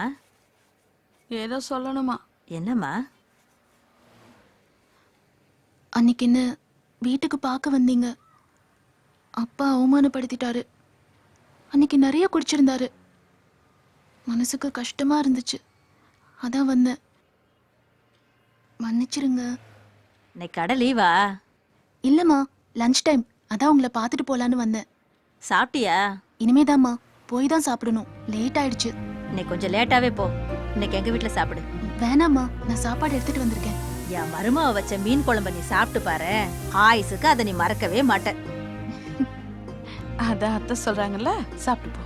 ஏதோ சொல்லணுமா? என்னம்மா? அன்னைக்கு என்ன வீட்டுக்கு பார்க்க வந்தீங்க, அப்பா அவமானப்படுத்திட்டாரு. அன்னைக்கு நிறைய குடிச்சிருந்தாரு, மனசுக்கு கஷ்டமா இருந்துச்சு, அதான் வந்தேன். மன்னிச்சிருங்க. இன்னைக்கு கடை லீவா? இல்லம்மா, லஞ்ச் டைம், அதான் உங்களை பார்த்துட்டு போலான்னு வந்தேன். சாப்பிட்டியா? இனிமேதாம்மா, போய் தான் சாப்பிடணும், லேட் ஆயிடுச்சு. இன்னைக்கு கொஞ்சம் லேட்டாவே போ, இன்னைக்கு எங்க வீட்டுல சாப்பிடு. வேணாம்மா, நான் சாப்பாடு எடுத்துட்டு வந்திருக்கேன். என் மருமாவை வச்ச மீன் குழம்பு நீ சாப்பிட்டு பாரு, ஆயுசுக்கு அதை நீ மறக்கவே மாட்ட. அதான் அத்தை சொல்றாங்கல்ல, சாப்பிட்டு போ.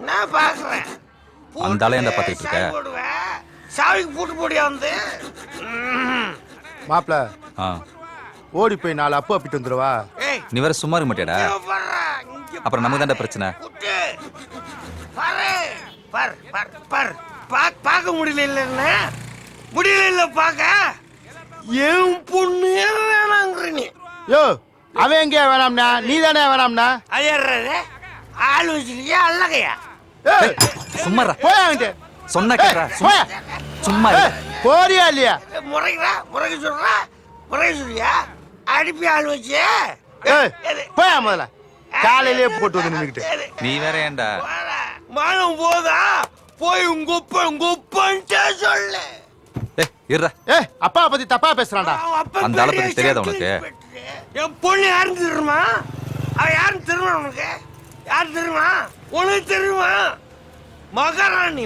நான் பாக்குறேன். அந்த ஆளை என்ன பார்த்துட்டு இருக்க? சாவிக்கு போட்டு போடியா வந்து. மாப்பிள ஆ, ஓடி போய் 4 அப்பு அப்பிட்டு வந்துருவா. நீ வேற சும்மா இருக்க மாட்டியாடா? அப்புறம் நமக்கு தான்டா பிரச்சனை. பார்க்க முடியல, முடியல பார்க்க. என் பொண்ணு வேணாங்கிற நீ. யோ, அவன் எங்கேயா வேணாம்னா, நீ தானே வேணாம்னா? அது ஆள் வச்சிருக்கியா அல்லகையா? சும்மா போய் சொன்ன கேட்றா. சும்மா போறியா இல்லையா? முறைக்கு சொல்றியா? அடிப்பி ஆள் வச்சு போயா முதல்ல, காலையிலேயே போட்டு வந்து நின்னுக்கிட்டு. நீ வேற ஏன்டா? மானம் போதா? போய் உங்க ஒப்பன்ட்டே சொல்லு. இருடா. அப்பா பத்தி தப்பா பேசுறான்டா. அந்த ஆளை பத்தி தெரியாத உனக்கு? என் பொண்ணு யாருன்னு தெரியுமா? அவ யாருன்னு தெரியுமா உனக்கு? யாரு தெரியுமா? உனக்கு தெரியுமா? மகாராணி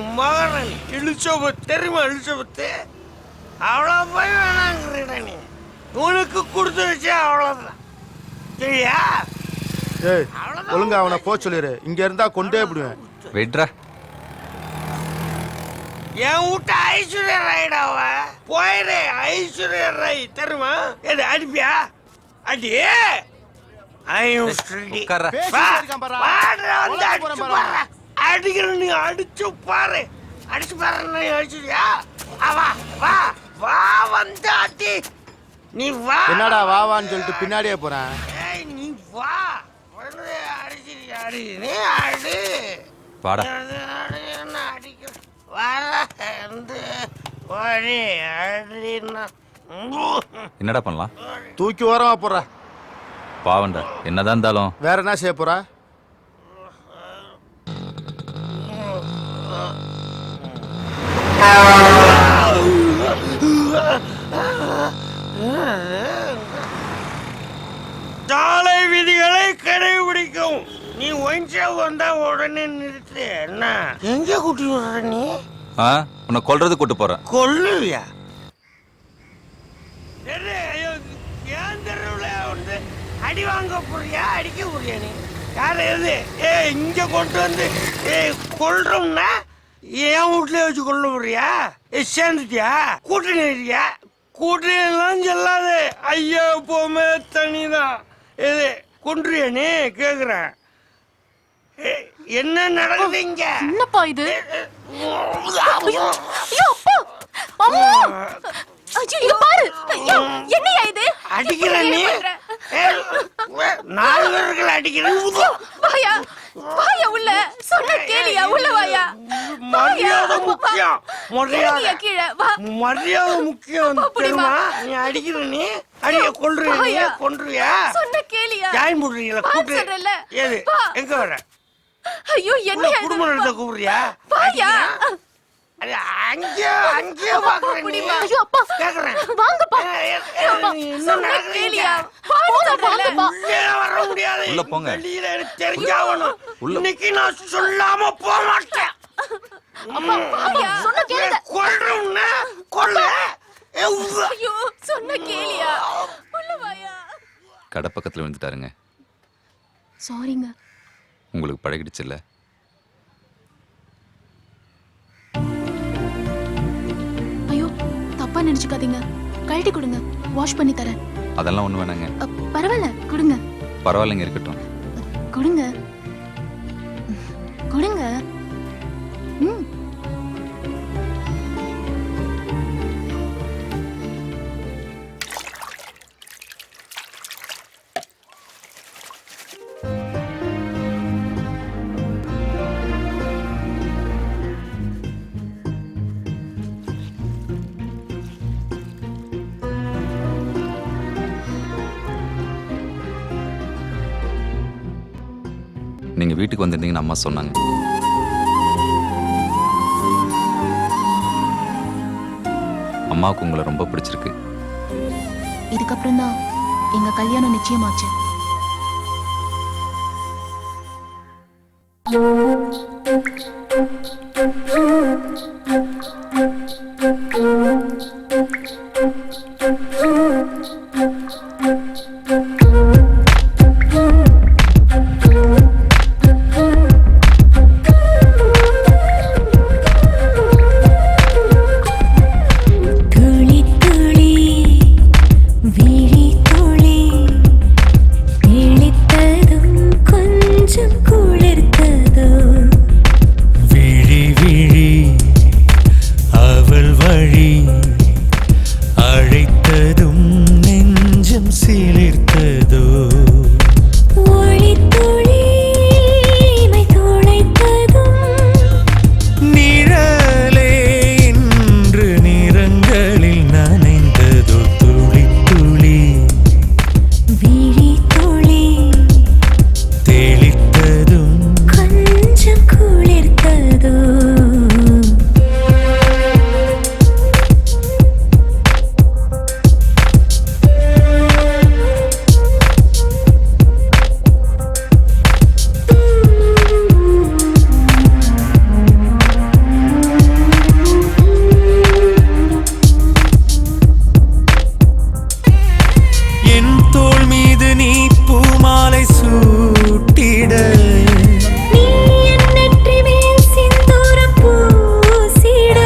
எலிசபெத் தெரியுமா? எலிசபெத் அவ்வளோ போய் வேணாங்கிறீடா நீ. உனக்கு கொடுத்து வச்சா அவ்வளோதான். சரியா? ஒழுங்கா அவனை போ சொல்லிரு, இங்க இருந்தா கொண்டே விடுவேன். வெட்ரா. என் வீட்டு ஐஸ்வர்யா ராய்டாவ போயிரு. ஐஸ்வர்யா ராய் தெரியுமா? எது அடிப்பியா? அடி அடிக்கிற நீ அடிச்சு பாரு. அடிச்சு பாரு ஐஸ்வர்யா. வா வா வா வந்து அடி. நீ வா. என்னடா வாவான்னு சொல்லிட்டு பின்னாடியே போறேன். நீ வா அடிச்சு அடி. நீ அடி வாடா. அடிக்க வந்து அடினா என்னடா பண்ணலாம்? தூக்கி ஓரமா போற. பாவண்டா, என்னதான் இருந்தாலும் வேற என்ன செய்ய போற? சாலை விதிகளை கடைபிடிக்கும். நீ ஒயின்ஷா வந்தா உடனே நிறுத்து. என்ன எங்க கூட்டி வர்ற நீ? உன்னை கொல்றது கூட்டு போறேன். கொல்லுவியா? ஏன் தெருவுல வந்து அடி வாங்க போறியா? அடிக்க போறியா? நீ யார் எது? இங்க கொண்டு வந்து கொல்றோம்னா என் வீட்லயே வச்சு கொல்ல போறியா? சேர்ந்துட்டியா? கூட்டணி இருக்கியா? கூட்டணிலாம் சொல்லாது. ஐயா போமே தனிதான். எது கொன்றியா நீ? கேக்குறேன். என்ன நடக்குது இங்க? என்னப்பா இது? என்னையா இது? அடிக்கிற நீ? 4 பேர்கள் அடிக்கிறேன். உள்ள சொன்ன கேளியா? உள்ள வாயா. மரியாதை முக்கியம். மரியாதை முக்கியம் தெரியுமா? நீ அடிக்கிற நீ அடிய கொல்றியா? கொன்றியா? சொன்ன கேளியா? ஜாயின் போடுறீங்களா? கூட்டு ஏது எங்க வர? ஐயோ என்ன குடும்ப நடத்த கூப்பிடுறியா? வாயா. அங்கேயே பாக்குறேன். ஐயோ அப்பா கேக்குறேன். வாங்கப்பா. என்ன கேளியா? வர முடியாது. உள்ள போங்க. வெளியில எனக்கு தெரிஞ்சாவணும். இன்னைக்கு நான் சொல்லாம போக மாட்டேன். அப்பா வாயா. சொன்ன கேளுங்க. கொல்றோம்னா கொல்ல. ஐயோ சொன்ன கேளியா? உள்ள வாயா. கடை பக்கத்துல விழுந்துட்டாருங்க. சாரிங்க. உங்களுக்கு பழகிடுச்சுல்ல? ஐயோ தப்பா நினைச்சுக்காதீங்க. கழட்டி கொடுங்க, வாஷ் பண்ணி தரேன். அதெல்லாம் ஒண்ணு வேணாங்க. பரவாயில்ல கொடுங்க. பரவாயில்லைங்க, இருக்கட்டும். கொடுங்க கொடுங்க. நீங்க வீட்டுக்கு வந்திருந்தீங்கன்னு அம்மா சொன்னாங்க. அம்மாவுக்கு உங்களை ரொம்ப பிடிச்சிருக்கு. இதுக்கப்புறம் தான் எங்க கல்யாணம் நிச்சயமாச்சு. நீ என் நெற்றி மேல் சிந்தூரம் பூசிட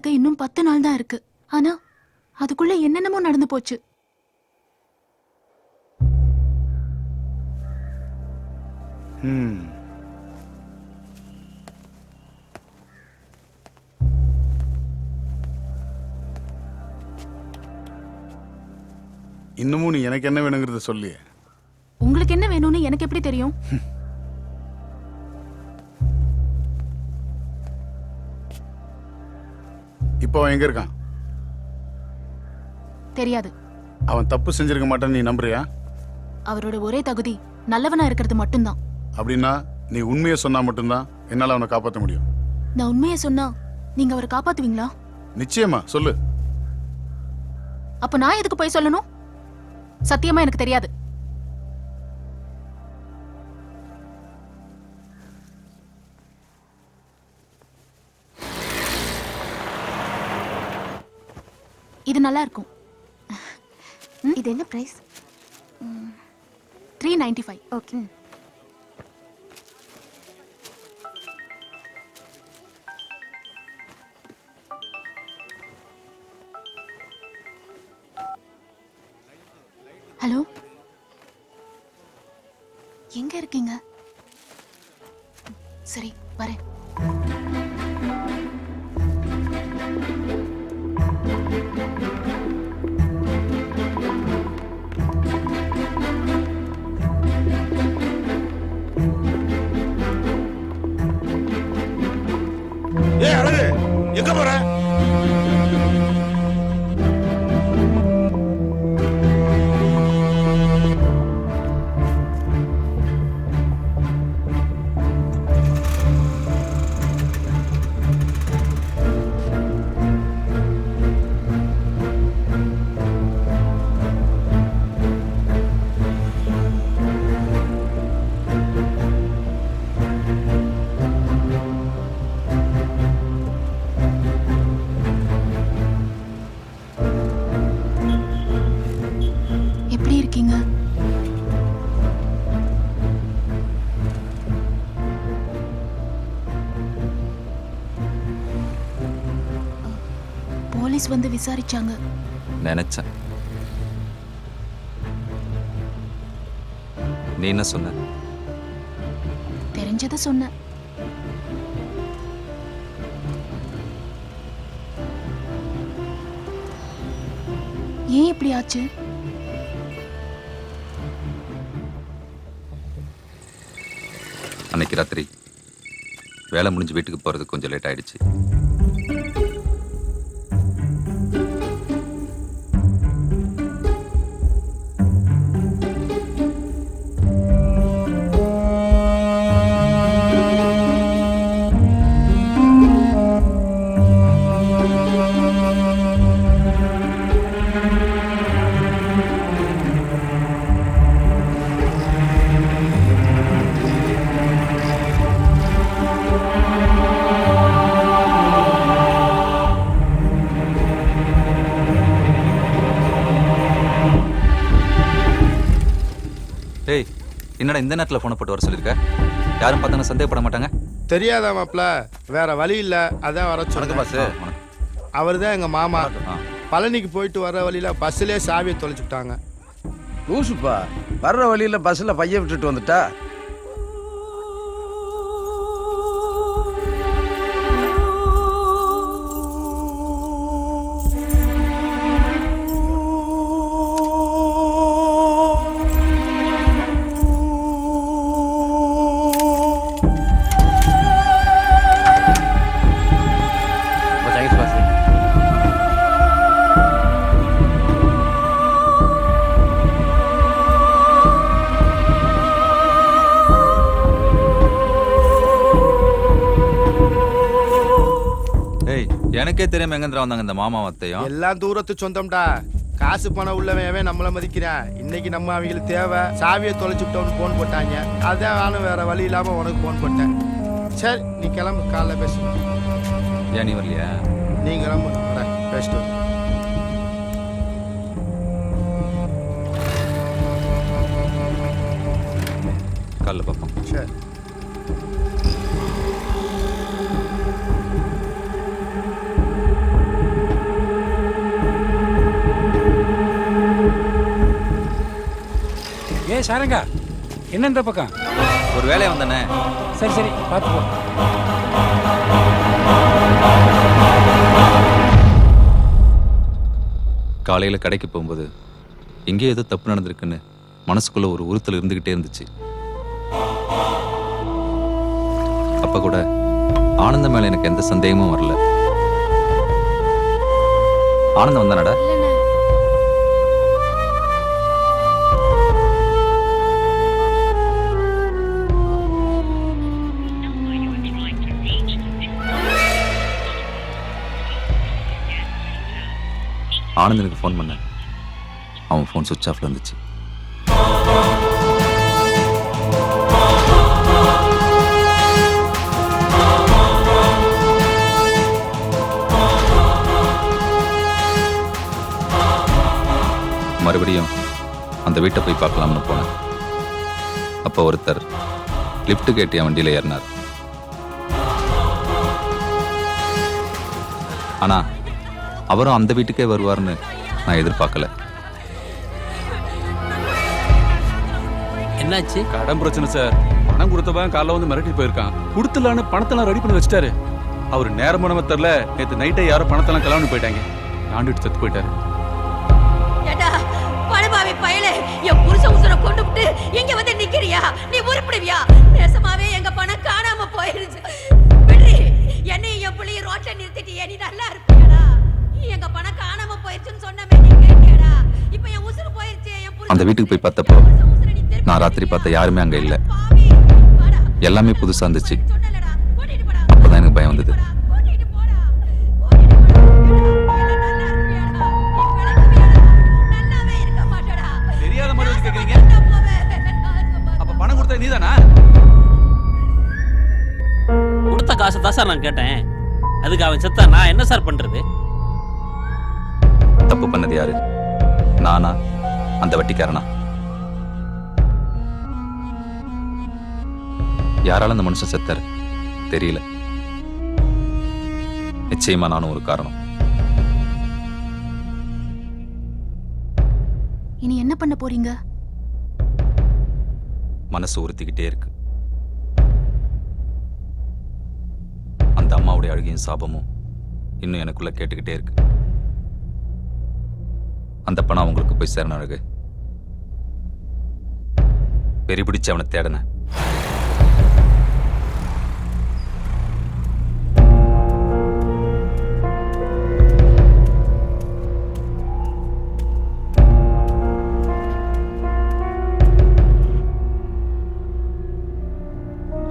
நடக்க இன்னும் 10 நாள் தான் இருக்கு. ஆனா அதுக்குள்ள என்னென்னமோ நடந்து போச்சு. இன்னமும் நீ எனக்கு என்ன வேணுங்கிறத சொல்லி. உங்களுக்கு என்ன வேணும்னு எனக்கு எப்படி தெரியும்? இப்போ அவன் எங்க இருக்கான்? தெரியாது. அவன் தப்பு செஞ்சிருக்க மாட்டான்னு நீ நம்புறியா? அவரோட ஒரே தகுதி நல்லவனா இருக்கிறது மட்டும்தான். அப்படின்னா நீ உண்மையை சொன்னா மட்டும்தான் என்னால அவனை காப்பாற்ற முடியும். நான் உண்மையை சொன்னா நீங்க அவரை காப்பாத்துவீங்களா? நிச்சயமா சொல்லு. அப்ப நான் எதுக்கு போய் சொல்லணும்? சத்தியமா எனக்கு தெரியாது. இது நல்லா இருக்கும். இது என்ன பிரைஸ்? 395. ஓகே. ஹலோ, எங்க இருக்கீங்க? சரி, வரேன். ஏய் அழகு, எங்க போற? எப்படி இருக்கீங்க? போலீஸ் வந்து விசாரிச்சாங்க. நினைச்சேன். நீ என்ன சொன்ன? தெரிஞ்சதை சொன்னேன். ஏன் இப்படி ஆச்சு? அன்னைக்கு ராத்திரி வேலை முடிஞ்சு வீட்டுக்கு போறதுக்கு கொஞ்சம் லேட் ஆயிடுச்சு. ஏய், என்னடா இந்த நேரத்தில் ஃபோனை போட்டு வர சொல்லியிருக்க? யாரும் பார்த்தாங்க சந்தேகப்பட மாட்டாங்க? தெரியாதா மாப்ள, வேற வழி இல்ல, அதான் வர வணக்கம் பாஸ். சொன்னேன். அவர் தான் எங்க மாமா. பழனிக்கு போயிட்டு வர வழியில பஸ்ஸிலே சாவியை தொலைச்சுட்டாங்க. லூசுப்பா, வர்ற வழியில பஸ்ல பைய விட்டுட்டு வந்துட்டா. எனக்கே தெரியாம எங்கேந்திரா வந்தாங்க இந்த மாமா வத்தையும். எல்லாம் தூரத்து சொந்தம்டா. காசு பணம் உள்ளவன் நம்மள மதிக்கிறான். இன்னைக்கு நம்ம அவங்களுக்கு தேவை. சாவியை தொலைச்சுட்டோம்னு போன் போட்டாங்க. அதான் நானும் வேற வழி இல்லாம உனக்கு போன் போட்டேன். சரி, நீ கிளம்பு, காலைல பேசு. ஏன் நீ வரலையா? நீ கிளம்பு, பேசிட்டு காலைல பார்ப்போம். சரி. சாரங்கா என்ன இந்த பக்கம்? ஒரு வேலையை வந்தானே. சரி சரி பார்த்து போ. காலையில் கடைக்கு போகும்போது எங்கேயோ ஏதோ தப்பு நடந்திருக்குன்னு மனசுக்குள்ள ஒரு உறுத்தல் இருந்துகிட்டே இருந்துச்சு. அப்ப கூட ஆனந்தம் மேல எனக்கு எந்த சந்தேகமும் வரல. ஆனந்தம் வந்தானடா? ஆனந்தனுக்கு ஃபோன் பண்ணேன். அவன் ஃபோன் சுவிட்ச் ஆஃப்ல இருந்துச்சு. மறுபடியும் அந்த வீட்டை போய் பார்க்கலாம்னு போனேன். அப்போ ஒருத்தர் லிஃப்ட் கேட்டு என் வண்டியில் ஏறினார். ஆனா அவரும் அந்த வீட்டுக்கே வருவார்னு நான் எதிர்பார்க்கல. என்னாச்சு? கடன் பிரச்சனை சார். பணம் கொடுத்தவன் காலைல வந்து மிரட்டி போயிருக்கான். கொடுத்துலான்னு பணத்தெல்லாம் ரெடி பண்ணி வச்சிட்டாரு. அவர் நேரம் நம்ம தெரியல, நேற்று நைட்டே யாரோ பணத்தெல்லாம் கிளம்பி போயிட்டாங்க. நாண்டுட்டு செத்து போயிட்டாரு. ஏடா பணபாவி பயலே, என் புருஷன் உசுரை கொண்டு விட்டு இங்க வந்து நிக்கிறியா? நீ உருப்பிடுவியா? நேசமாவே எங்க பணம் காணாம போயிருச்சு. விடுறி, என்னையும் என் பிள்ளையும் ரோட்ல நிறுத்திட்டியே, நீ நல்லா இருப்பியாடா? எங்க பணம் காணாம போயிருச்சுன்னு சொன்னமே நீ கேட்டியாடா? இப்ப என் உசுறு போயிருச்சு. அந்த வீட்டுக்கு போய் பார்த்தப்போ நான் ராத்திரி பார்த்த யாருமே அங்க இல்ல. எல்லாமே புதுசா இருந்துச்சு. அப்பதான் எனக்கு பயம் வந்தது. தெரியாத மாதிரி வந்து கேக்குறீங்க. அப்ப பணம் கொடுத்தது நீதானா? கொடுத்த காசை தான் சார் நான் கேட்டேன். அதுக்கு அவன் செத்தா நான் என்ன சார் பண்றது? தப்பு பண்ணது யாரு? நானா அந்த வட்டிக்காரனா? யாரால அந்த மனுஷன் செத்தாரு தெரியல. நிச்சயமா நானும் ஒரு காரணம். இனி என்ன பண்ண போறீங்க? மனசு உறுத்திக்கிட்டே இருக்கு. அந்த அம்மாவுடைய அழுகையும் சாபமும் இன்னும் எனக்குள்ள கேட்டுக்கிட்டே இருக்கு. அந்த பணம் அவங்களுக்கு போய் சேரணும். அழகு பெரிய பிடிச்சு அவனை தேடின.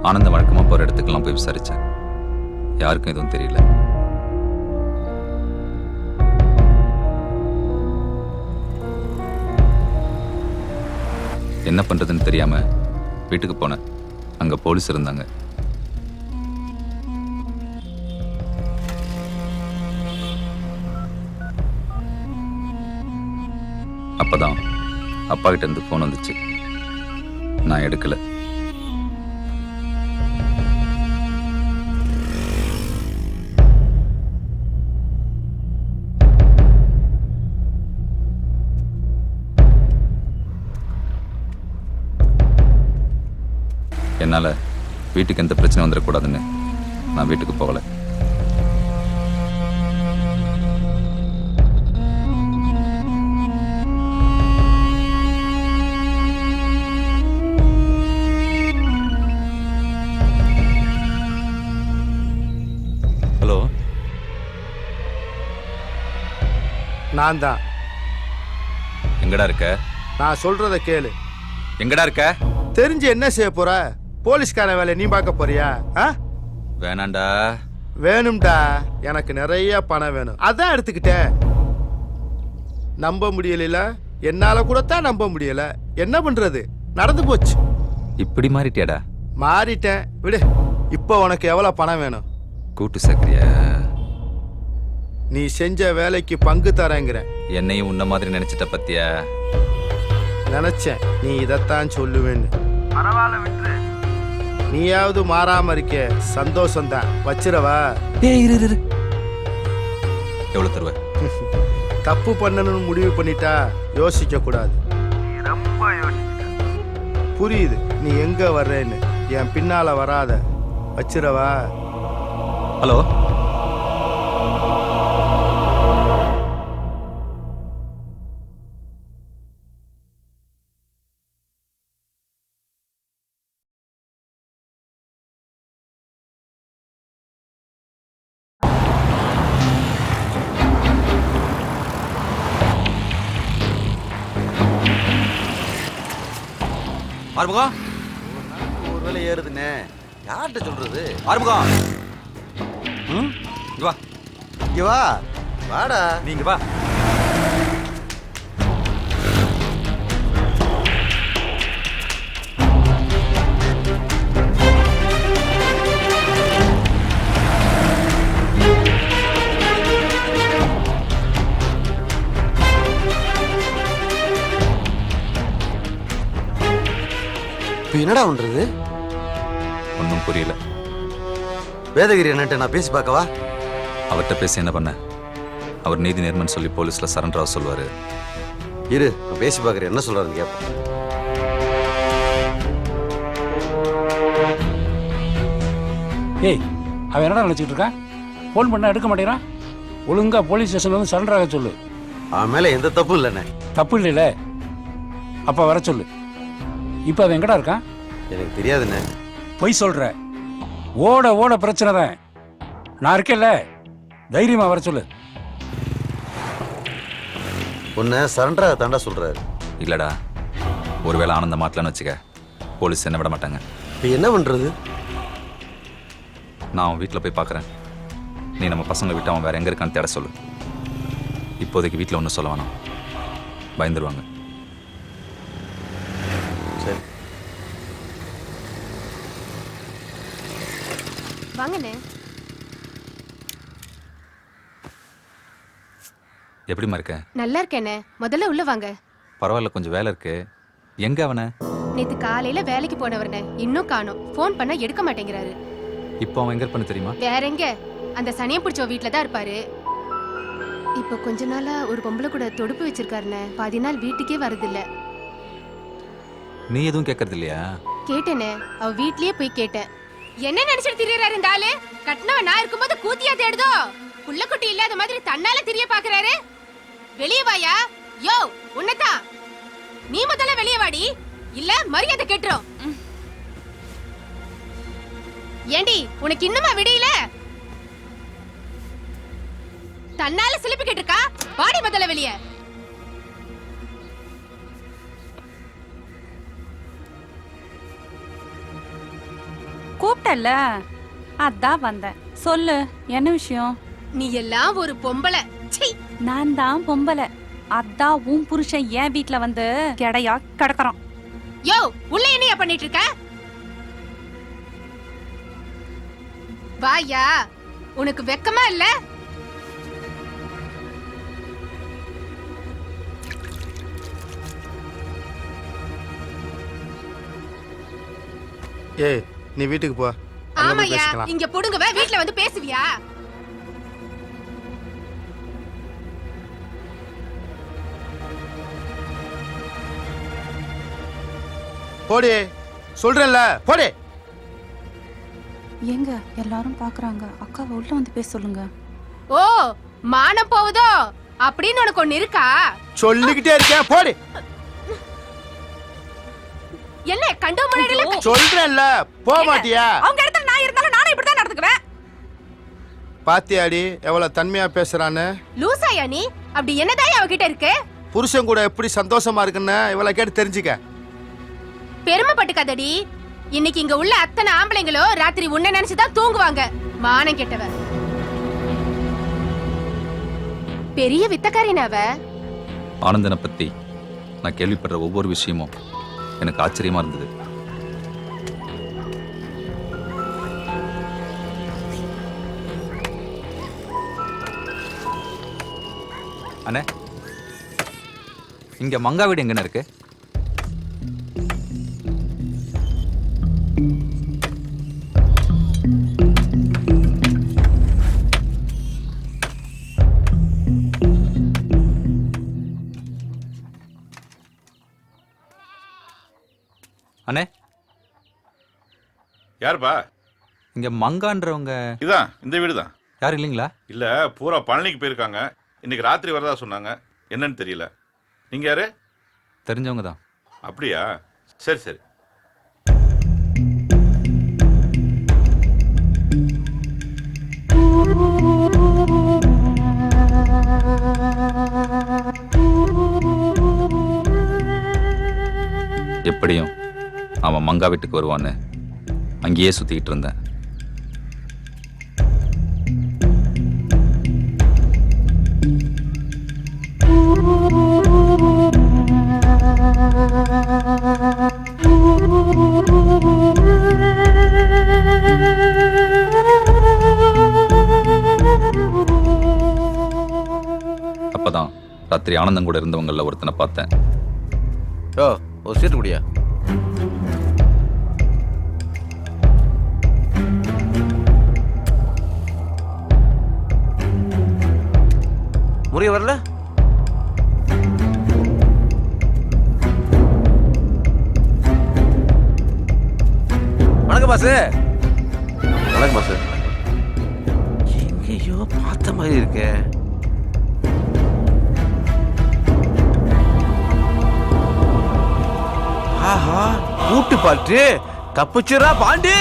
ஆனந்த வழக்கமா போற இடத்துக்கெல்லாம் போய் விசாரிச்சேன். யாருக்கும் எதுவும் தெரியல. என்ன பண்றதுன்னு தெரியாம வீட்டுக்கு போனேன். அங்க போலீஸ் இருந்தாங்க. அப்பதான் அப்பா கிட்ட இருந்து போன் வந்துச்சு. நான் எடுக்கல. என்னால வீட்டுக்கு எந்த பிரச்சனை வந்துடக்கூடாதுன்னு நான் வீட்டுக்கு போகல. ஹலோ, நான் தான். எங்கடா இருக்க? நான் சொல்றத கேளு. எங்கடா இருக்க? தெரிஞ்சு என்ன செய்ய போற? போலீஸ்கார வேலை நீ பார்க்க போறியா? வேணாண்டா. வேணும்டா. எனக்கு நிறைய பணம் வேணும், அதான் எடுத்துக்கிட்டேன். நம்ப முடியல. என்னால கூட தான் நம்ப முடியல. என்ன பண்றது? நடந்து போச்சு. இப்படி மாறிட்டியாடா? மாறிட்டேன், விடு. இப்போ உனக்கு எவ்வளவு பணம் வேணும்? கூட்டு சக்கரியா? நீ செஞ்ச வேலைக்கு பங்கு தரேங்கிற. என்னையும் உன்ன மாதிரி நினைச்சிட்ட பத்தியா? நினைச்சேன் நீ இதத்தான் சொல்லுவேன்னு. பரவாயில்ல, விட்டு. நீயாவது மாறாம இருக்க, சந்தோஷம்தான். வச்சிரவா? எவ்வளவு தருவ? தப்பு பண்ணணும்னு முடிவு பண்ணிட்டா யோசிக்க கூடாது. ரொம்ப யோசிக்க. புரியுது நீ எங்க வர்றேன்னு. என் பின்னால வராத, வச்சிரவா. ஹலோ, ஆறுமுகம். ஒரு வேலை ஏறுதுண்ணே, யார்கிட்ட சொல்றது? ஆறுமுகம், இங்க வா. இங்க வா, வாடா. நீங்க வா. இப்போ என்னடா பண்றது? ஒன்றும் புரியல. வேதகிரி என்னட்ட நான் பேசி பார்க்கவா? அவர்கிட்ட பேசி என்ன பண்ண? அவர் நீதி நேர்மன்னு சொல்லி போலீஸ்ல சரண்டர் ஆக சொல்லுவாரு. இரு, நான் பேசி பார்க்குறேன், என்ன சொல்றாருன்னு கேட்பேன். ஏய், அவன் என்னடா நினச்சிக்கிட்டு இருக்கான்? ஃபோன் பண்ண எடுக்க மாட்டேங்கிறான். ஒழுங்கா போலீஸ் ஸ்டேஷன்ல வந்து சரண்டர் ஆக சொல்லு. அவன் மேல எந்த தப்பும் இல்லைண்ணே. தப்பு இல்லைல்ல? அப்போ வர சொல்லு. இப்போ அவன் எங்கடா இருக்கான்? எனக்கு தெரியாதுண்ணே. பொய் சொல்ற. ஓட ஓட பிரச்சனை தான். நான் இருக்கேன்ல, தைரியமா வர சொல்லு. உன்னை சரண்டரா தாண்டா சொல்றாரு. இல்லடா, ஒருவேளை ஆனந்த மாட்டலன்னு வச்சுக்க, போலீஸ் என்ன விட மாட்டாங்க. இப்போ என்ன பண்றது? நான் அவன் வீட்டில் போய் பார்க்குறேன். நீ நம்ம பசங்களை விட்டு அவன் வேற எங்கே இருக்கான்னு தேட சொல்லு. இப்போதைக்கு வீட்டில் ஒன்றும் சொல்ல வேணாம், பயந்துருவாங்க. சரி வாங்கண்ணே. எப்படிம்மா இருக்க? நல்லா இருக்கேண்ணே. முதல்ல உள்ள வாங்க. பரவாயில்ல, கொஞ்சம் வேலை இருக்கு. எங்க அவனை? நேத்து காலையில வேலைக்கு போனவர்னே இன்னும் காணோம். ஃபோன் பண்ணா எடுக்க மாட்டேங்கிறாரு. இப்போ அவன் எங்க இருப்பான்னு தெரியுமா? வேற எங்க? அந்த சனியம் பிடிச்ச வீட்டுல தான் இருப்பாரு. இப்போ கொஞ்ச நாளா ஒரு பொம்பளை கூட தொடுப்பு வச்சிருக்காருண்ணே. 10 நாள் வீட்டுக்கே வரதில்ல. நீ எதுவும் கேட்கறது இல்லையா? கேட்டேனே, அவ வீட்லயே போய் கேட்டேன். என்ன நினைச்சிட்டு திரியறாரு இந்த ஆளு? கட்டினவன் நான் இருக்கும்போது கூத்தியா தேடுதோ? புள்ள குட்டி இல்லாத மாதிரி தன்னால திரிய பாக்குறாரு. வெளியே வாயா. யோ, உன்னதான். நீ முதல்ல வெளியே வாடி, இல்ல மரியாதை கேட்டுரும். ஏண்டி, உனக்கு இன்னுமா விடியல? தன்னால சிலிப்பிக்கிட்டு இருக்கா? வாடி முதல்ல வெளியே. கூப்பிட்டல்ல, அதான் வந்தேன். சொல்லு, என்ன விஷயம்? நீ எல்லாம் ஒரு பொம்பளை. சீ, நான் தான் பொம்பளை. அதான் உன் புருஷன் என் வீட்ல வந்து கிடையா கிடக்குறான். யோ, உள்ள என்னையா பண்ணிட்டு இருக்க? வாயா, உனக்கு வெக்கமா இல்ல? ஏய், நீ வீட்டுக்கு போ. அங்க போய் ஆமாயா, பேசிக்கலாம். இங்க புடுங்கவே வீட்ல வந்து பேசுவியா? போடி, சொல்றேன்ல, போடி. எங்க எல்லாரும் பாக்குறாங்க, அக்காவை உள்ள வந்து பேச சொல்லுங்க. ஓ, மானம் போகுதோ அப்படின்னு உனக்கு ஒண்ணு இருக்கா? சொல்லிக்கிட்டே இருக்கேன், போடி. என்ன கண்டோ முன்னாடில சொல்றேன்ல, போக மாட்டியா? அவங்க இடத்துல நான் இருந்தாலும் நானும் இப்படி தான் நடந்துக்குவேன். பாத்தியாடி எவ்வளவு தன்மையா பேசுறான்னு? லூசாயா நீ? அப்படி என்னதான் அவகிட்ட இருக்கு? புருஷன் கூட எப்படி சந்தோஷமா இருக்குன்னு இவளை கேட்டு தெரிஞ்சுக்க. பெருமைப்பட்டுக்காதடி. இன்னைக்கு இங்க உள்ள அத்தனை ஆம்பளைங்களோ ராத்திரி உன்னை நினைச்சுதான் தூங்குவாங்க. மானம் கெட்டவ. பெரிய வித்தக்காரினாவ. ஆனந்தனை பத்தி நான் கேள்விப்படுற ஒவ்வொரு விஷயமும் எனக்கு ஆச்சரியமா இருந்தது. அண்ணே, இங்க மங்கா வீடு எங்கன்னு இருக்கு? அண்ணே யாருப்பா? இங்க மங்கான்றவங்க இதான் இந்த வீடு தான். யாரும் இல்லைங்களா? இல்ல பூரா பழனிக்கு போயிருக்காங்க. இன்னைக்கு ராத்திரி வரதா சொன்னாங்க. என்னன்னு தெரியல. நீங்க யாரு? தெரிஞ்சவங்க தான். அப்படியா? சரி சரி. எப்படியும் அவன் மங்கா வீட்டுக்கு வருவான்னு அங்கேயே சுத்திக்கிட்டு இருந்தேன். அப்பதான் ராத்திரி ஆனந்தம் கூட இருந்தவங்கள ஒருத்தனை பார்த்தேன். ஓ ஒரு சீட்டு குடியா. முறிய வரல. வணக்கம் பாசு. வணக்கம் பாசு. எங்கேயோ பார்த்த மாதிரி இருக்கே. ஆஹா கூட்டு பாட்டு தப்புச்சுரா பாண்டி.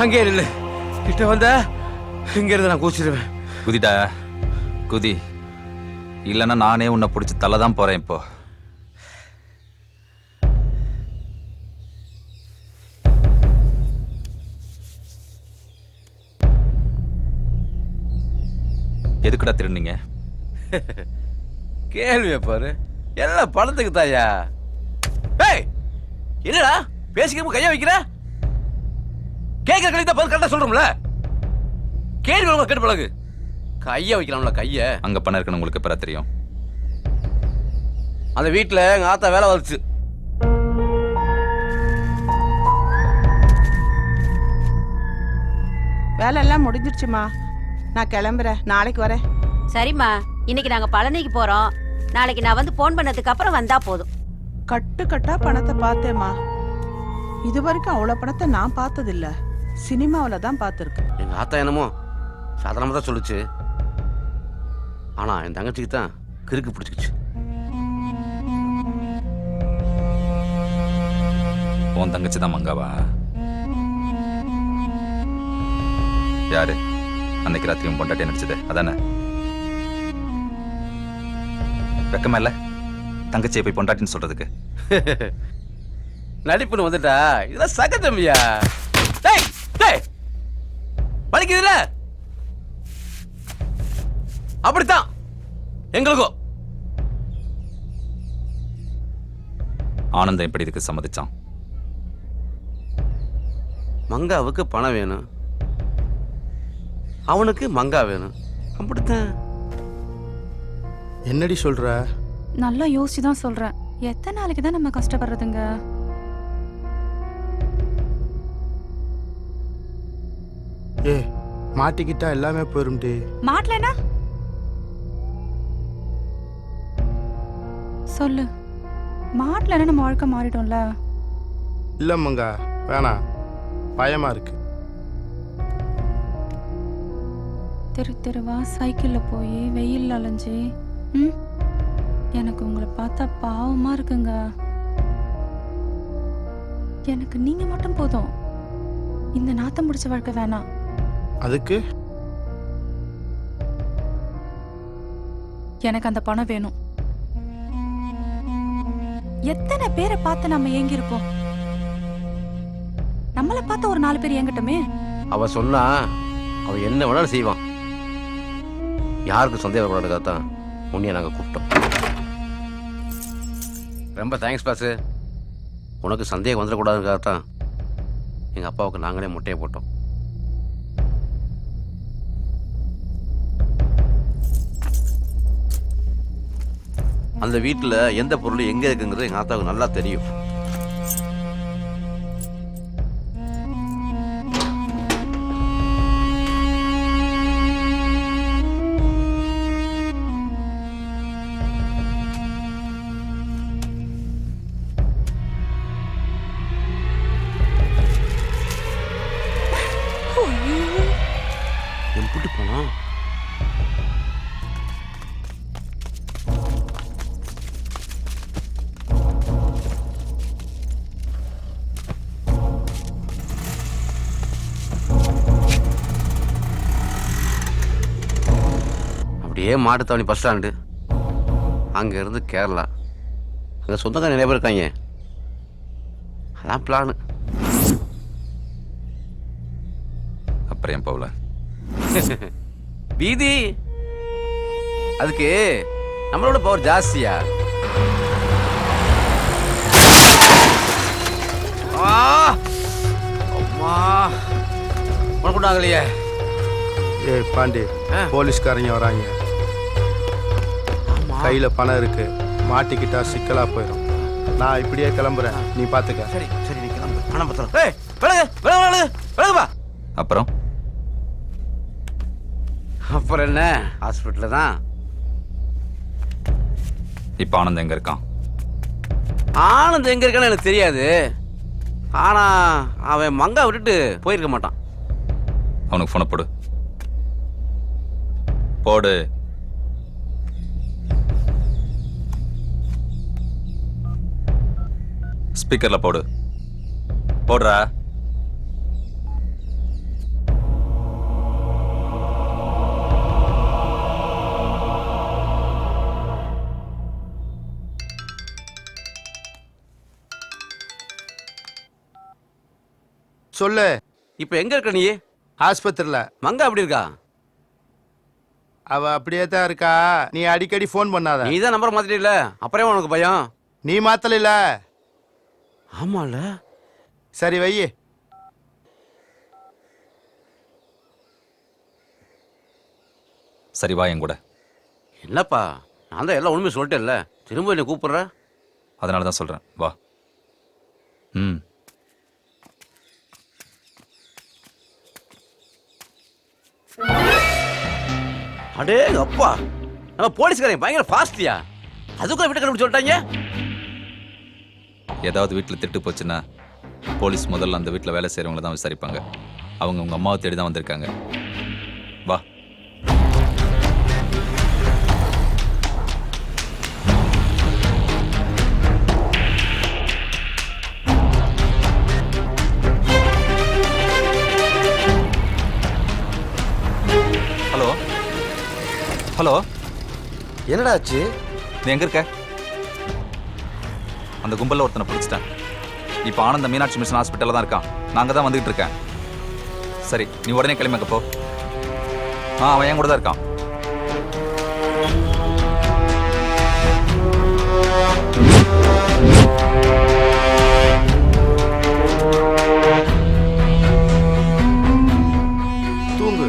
அங்கே இல்லை கிட்ட வந்த இங்க இருந்து நான் கூச்சிடுவேன். குதிடா குதி, இல்லைன்னா நானே உன்னை பிடிச்சி தலை தான் போறேன். இப்போ எதுக்குடா திருநீங்க? கேள்வியை பாரு, எல்லாம் பணத்துக்கு தாயா. ஏய் என்னடா பேசிக்க கையா வைக்கிற? கேட்கிற கழித்த பதில் கரெக்டா சொல்றோம்ல. கேள்வி கேட்டு பழகு. கைய வைக்கலாம்ல கைய. அங்க பணம் இருக்குன்னு உங்களுக்கு எப்ப தெரியும்? அந்த வீட்டுல எங்க ஆத்தா வேலை வந்துச்சு. வேலை எல்லாம் முடிஞ்சிருச்சுமா, நான் கிளம்புறேன், நாளைக்கு வரேன். சரிம்மா, இன்னைக்கு நாங்க பழனிக்கு போறோம். நாளைக்கு நான் வந்து போன் பண்ணதுக்கு அப்புறம் வந்தா போதும். கட்டு கட்டா பணத்தை பார்த்தேம்மா. இது வரைக்கும் அவ்வளவு பணத்தை நான் பார்த்ததில்ல. சினிமாவில் தான் பார்த்துருக்கேன். எங்க ஆத்தா என்னமோ சாதாரணமாக தான் சொல்லுச்சு. ஆனா என் தங்கச்சிக்கு தான் கிறுக்கு பிடிச்சிக்கிச்சு. உன் தங்கச்சி தான் மங்காவா? யாரு அன்னைக்கு ராத்திரி உன் பொண்டாட்டி நடிச்சது அதானே? வெக்கமா இல்ல தங்கச்சியை போய் பொண்டாட்டின்னு சொல்றதுக்கு? நடிப்புன்னு வந்துட்டா இதெல்லாம் சகஜம்யா. டேய் டேய் வலிக்குதுல? அப்படித்தான் எங்களுக்கும். ஆனந்தம் எப்படி இதுக்கு சம்மதிச்சான்? மங்காவுக்கு பணம் வேணும், அவனுக்கு மங்கா வேணும், அப்படித்தான். என்னடி சொல்ற? நல்லா யோசிச்சு தான் சொல்றேன். எத்தனை நாளைக்கு தான் நம்ம கஷ்டப்படுறதுங்க? ஏ மாட்டிக்கிட்டா எல்லாமே போயிரும்டி. மாட்டலனா சொல்லு. மாட்டலனா நம்ம வாழ்க்கை மாறிடும்ல. இல்ல மங்கா வேணாம், பயமா இருக்கு. தெரு தெருவா சைக்கிள்ல போய் வெயில் அலைஞ்சு எனக்கு உங்களை பார்த்தா பாவமா இருக்குங்க. எனக்கு நீங்க மட்டும் போதும். இந்த நாத்தம் முடிச்ச வாழ்க்கை வேணாம். அதுக்கு எனக்கு அந்த பணம் வேணும். எத்தனை பேரை பார்த்து நம்ம ஏங்கி இருப்போம். நம்மளை பார்த்து ஒரு 4 பேர் ஏங்கட்டுமே. அவ சொன்னா அவ என்ன வேணாலும் செய்வான். யாருக்கு சந்தேகப்படாதுக்காகத்தான் உன்னைய நாங்கள் கூப்பிட்டோம். ரொம்ப தேங்க்ஸ் பாஸு. உனக்கு சந்தேகம் வந்துடக்கூடாதுக்காகத்தான் எங்கள் அப்பாவுக்கு நாங்களே முட்டையை போட்டோம். அந்த வீட்டில் எந்த பொருள் எங்கே இருக்குங்கிறது எங்கள் ஆத்தாவுக்கு நல்லா தெரியும். எப்படி போனோம்? அப்படியே மாட்டுத்தாவணி பஸ் ஸ்டாண்டு, அங்கேருந்து கேரளா. அங்கே சொந்தக்கார நிறைய பேர் இருக்காங்க. அதான் பிளானு. அப்புறம் ஏன் போகல? வீதி அதுக்கு நம்மளோட பவர் ஜாஸ்தியா? அம்மா உனக்குண்டாங்கலையே. ஏ பாண்டி, போலீஸ்காரங்க வராங்க. கையில பணம் இருக்கு, மாட்டிக்கிட்டா சிக்கலா போயிடும். நான் இப்படியே கிளம்புறேன், நீ பாத்துக்க. சரி சரி, நீ கிளம்பு. பணம் பத்திரம். ஏய் விலகு விலகு விலகு விலகுப்பா. அப்புறம் அப்புறம் என்ன, ஹாஸ்பிட்டல் தான். இப்ப ஆனந்த் எங்க இருக்கான்? ஆனந்த் எங்க இருக்கான்னு எனக்கு தெரியாது. ஆனா அவன் மங்கா விட்டுட்டு போயிருக்க மாட்டான். அவனுக்கு போன போடு போடு. ஸ்பீக்கர்ல போடு. போடுறா. சொல்லு. இப்ப எங்க இருக்க நீ? ஆஸ்பத்திரியில. மங்கா அப்படி இருக்கா? அவ அப்படியே தான் இருக்கா. நீ அடிக்கடி ஃபோன் பண்ணாத. நீ தான் நம்பர் மாத்திட்டீல, அப்புறம் உனக்கு பயம்? நீ மாத்தல. ஆமால. சரி வை. சரி வா என் கூட. என்னப்பா, நான் தான் எல்லாம் உண்மையை சொல்லிட்டேன்ல, திரும்ப என்ன கூப்பிடுற? அதனால தான் சொல்றேன் வா. ம். அடே அப்பா, நம்ம போலீஸ்காரங்க பயங்கர ஃபாஸ்டியா. அதுக்குள்ள வீட்டை கண்டுபிடிச்சு சொல்லிட்டாங்க. ஏதாவது வீட்டில் திட்டு போச்சுன்னா போலீஸ் முதல்ல அந்த வீட்டில் வேலை செய்கிறவங்கள தான் விசாரிப்பாங்க. அவங்க உங்க அம்மாவை தேடி தான் வந்திருக்காங்க. வா. ஹலோ ஹலோ, என்னடா ஆச்சு? நீ எங்க இருக்க? அந்த கும்பல்ல ஒருத்தனை பிடிச்சிட்டேன். இப்போ ஆனந்த மீனாட்சி மிஷன் ஹாஸ்பிட்டல்ல தான் இருக்கான். நாங்க தான் வந்துகிட்டு இருக்கேன். சரி, நீ உடனே கிளம்பி அங்க போ. அவன் என் கூட தான் இருக்கான். தூங்கு,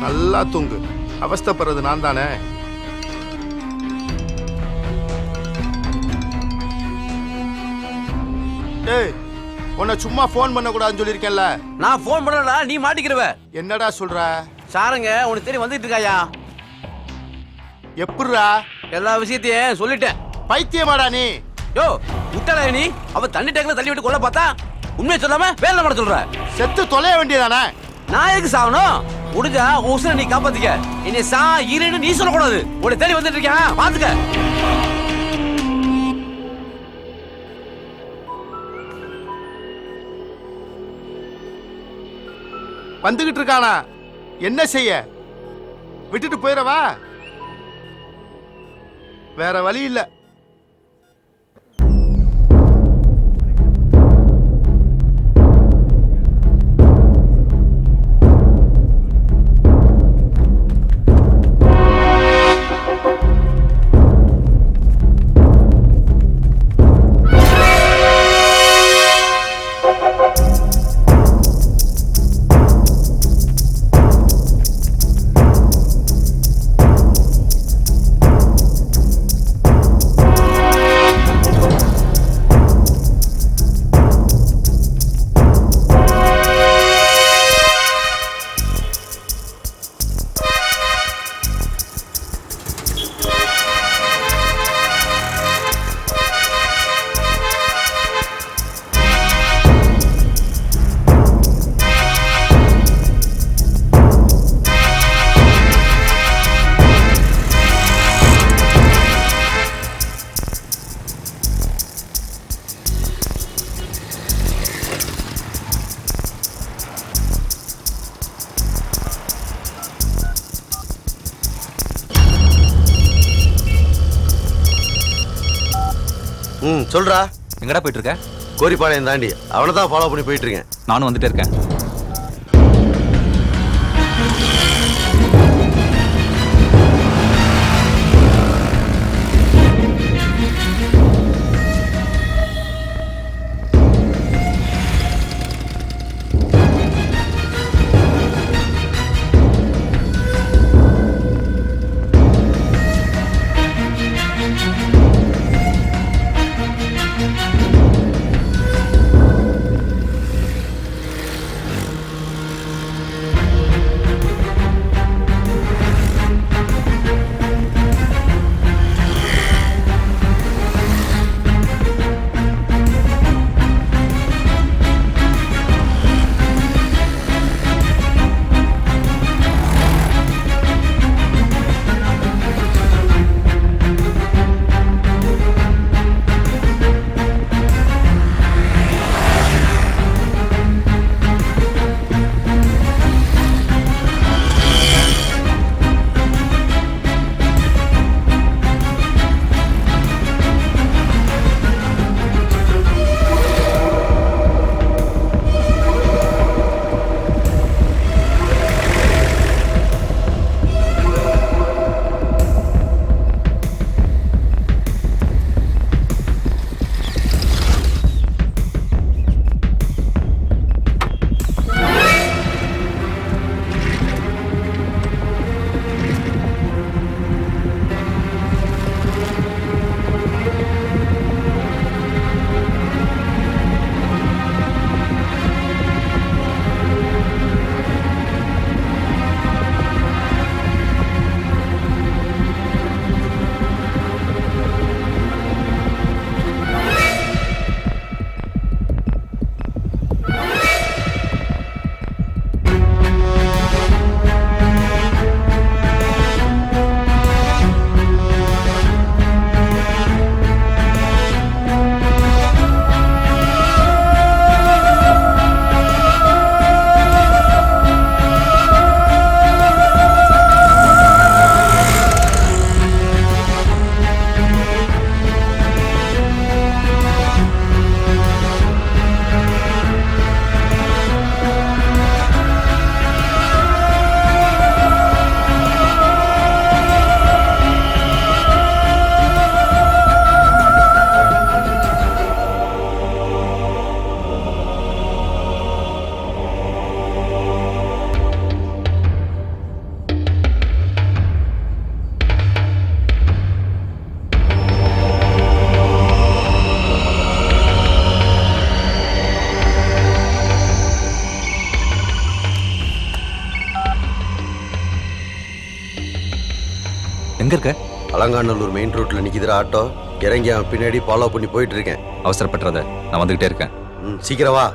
நல்லா தூங்கு. அவஸ்தைப்படுறது நான் தானே. டேய், உன்னை சும்மா ஃபோன் பண்ண கூடாதுன்னு சொல்லியிருக்கேன்ல. நான் ஃபோன் பண்ணலடா, நீ மாட்டிக்கிறவ. என்னடா சொல்ற? சாருங்க உனக்கு தேடி வந்துட்டு இருக்காயா? எப்படிரா? எல்லா விஷயத்தையும் சொல்லிட்டேன். பைத்தியமாடா நீ? யோ முட்டாளா நீ? அவ தண்ணி டேங்க்ல தள்ளி விட்டு கொல்ல பார்த்தா உண்மையை சொல்லாம வேலை பண்ண சொல்ற. செத்து தொலைய வேண்டியதானே? நான் எதுக்கு சாவணும்? முடிஞ்சா உசுரை நீ காப்பாத்திக்க. இனி சா ஈரன்னு நீ சொல்லக்கூடாது. உன்னை தேடி வந்துட்டு இருக்கேன், பாத்துக்க. வந்துகிட்டு இருக்கானா? என்ன செய்ய? விட்டுட்டு போயிடவா? வேற வழி இல்ல. சொல்றா. எங்கடா போயிட்டு இருக்க? கோரிப்பாளையம் தாண்டி. அவனை தான் ஃபாலோ பண்ணி போயிட்டு இருக்கேன். நானும் வந்துட்டே இருக்கேன். எங்க இருக்க? அலங்காநல்லூர் மெயின் ரோட்ல நிக்குதுற ஆட்டோ. இறங்கி அவன் பின்னாடி ஃபாலோ பண்ணி போயிட்டு இருக்கேன். அவசரப்பட்டுறத, நான் வந்துகிட்டே இருக்கேன். சீக்கிரம் வா.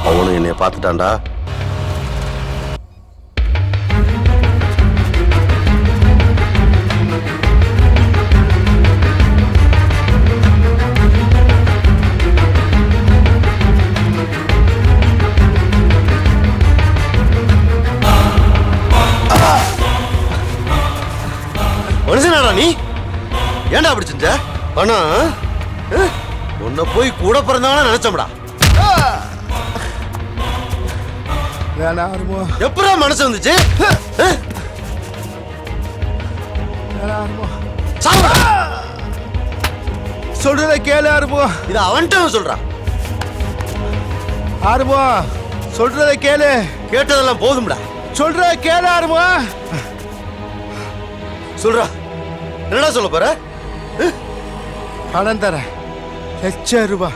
அவனும் என்னைய பார்த்துட்டான்டா. மனுஷனாடா நீ? ஏன்டா அப்படி செஞ்ச? பணம் உன்னை போய் கூட பிறந்தவன நினைச்சோம்டா. எப்படா மனசு வந்துச்சு? சொல்றத கேளு ஆறுமோ. இது அவன்கிட்ட சொல்றான். ஆறுமோ சொல்றத கேளு. கேட்டதெல்லாம் போதும்டா. சொல்றத கேளு ஆறுமோ. சொல்றா, என்னடா சொல்ல போற? பணம் தர ₹1,00,000.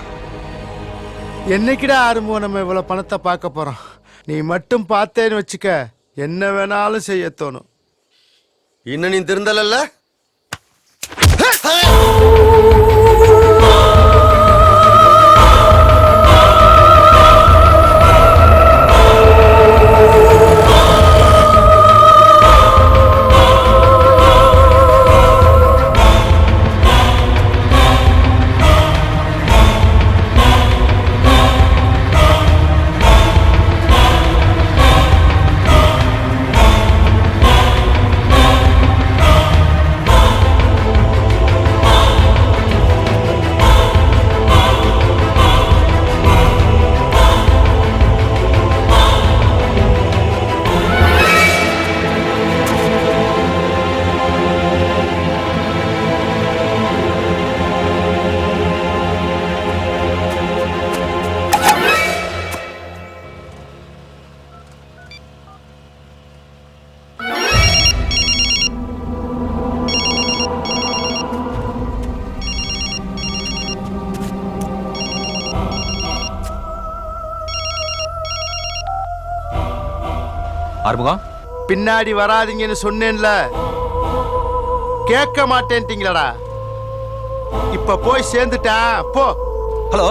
என்னைக்குடா ஆறுமோ நம்ம இவ்வளவு பணத்தை பார்க்க போறோம்? நீ மட்டும் பார்த்தேன்னு வச்சுக்க, என்ன வேணாலும் செய்ய தோணும். இன்னும் நீ திருந்தல. ஆறுமுகம், பின்னாடி வராதீங்கன்னு சொன்னேன்ல, கேட்க மாட்டேன்ட்டீங்களடா. இப்ப போய் சேர்ந்துட்டேன் போ. ஹலோ,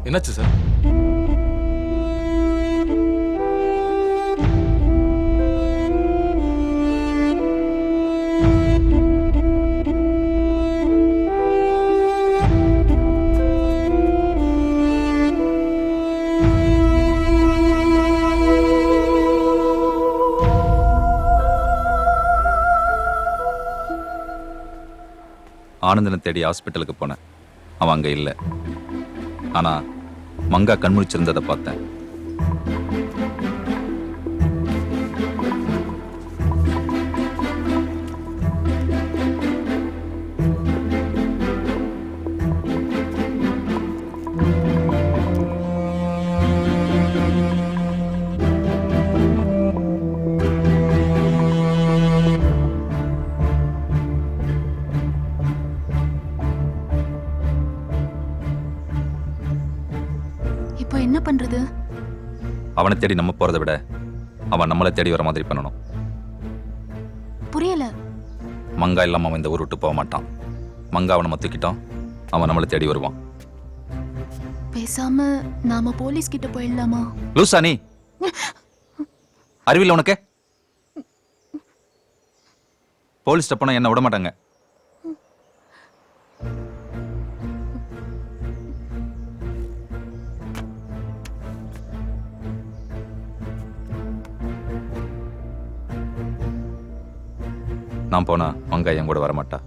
என்னாச்சு சார்? ஆனந்தனை தேடி ஹாஸ்பிட்டலுக்கு போனேன். அவன் அங்க இல்லை. ஆனா மங்கா கண்முழிச்சிருந்ததை பார்த்தேன். இப்போ என்ன பண்றது? அவனை தேடி நம்ம போறதை விட அவன் நம்மளை தேடி வர மாதிரி பண்ணணும். புரியல. மங்கா இல்லாம அவன் இந்த ஊர் விட்டு போக மாட்டான். மங்கா அவனை நம்ம தூக்கிட்டோம், அவன் நம்மளை தேடி வருவான். பேசாம நாம போலீஸ் கிட்ட போயிடலாமா? லூசா நீ? அறிவில்லை உனக்கு? போலீஸ் போனா என்ன விட மாட்டாங்க. நான் போனா மங்கா என் கூட வரமாட்டா.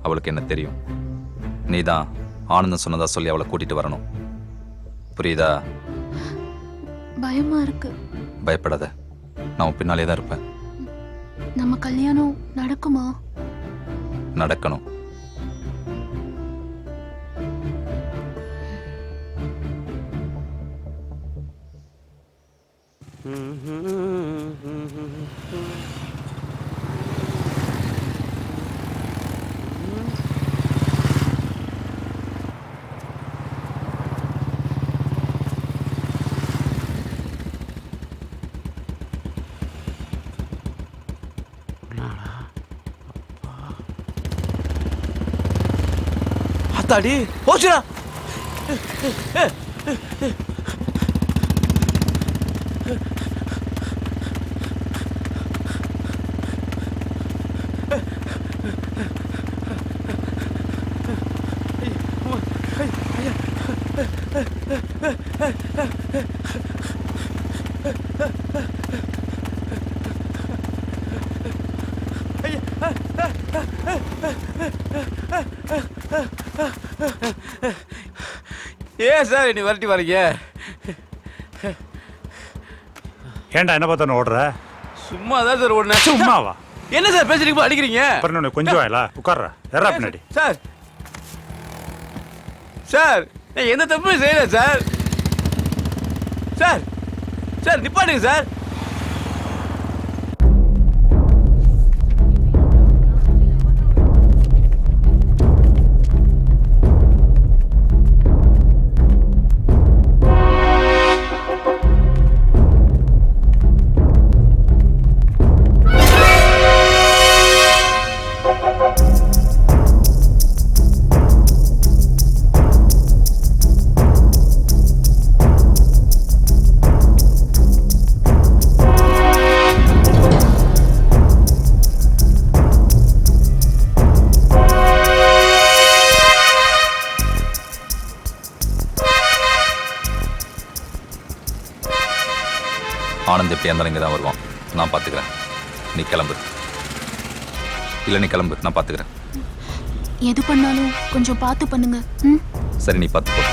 அவளுக்கு என்ன தெரியும்? நீதான் ஆனந்தம் சொன்னதா சொல்லி அவளை கூட்டிட்டு வரணும். புரியுதா? பயமா இருக்கு. பயப்படாத. நான் உன் பின்னாலே தான் இருப்பேன். நம்ம கல்யாணம் நடக்குமா? நடக்கணும். அத்தாடி போச்சுடா. ஏன் சார் நீ வரட்டி வரீங்க? ஏன்டா என்ன பார்த்தா ஓடுற? சும்மா தான் சார் ஓடுன. சும்மாவா? என்ன சார் பேசுறீங்க, அடிக்கிறீங்க? அப்புறம் கொஞ்சம் வாயிலா உட்கார்ற எறா பின்னாடி. சார் சார் நான் எந்த தப்புமே செய்யல சார். சார் சார் நிப்பாட்டுங்க சார். ஆனந்த் எப்படியா இருந்தாலும் இங்கே தான் வருவான். நான் பார்த்துக்கிறேன். நீ கிளம்பு. இல்லை நீ கிளம்பு, நான் பார்த்துக்கிறேன். எது பண்ணாலும் கொஞ்சம் பார்த்து பண்ணுங்க. சரி நீ பார்த்துக்கோ.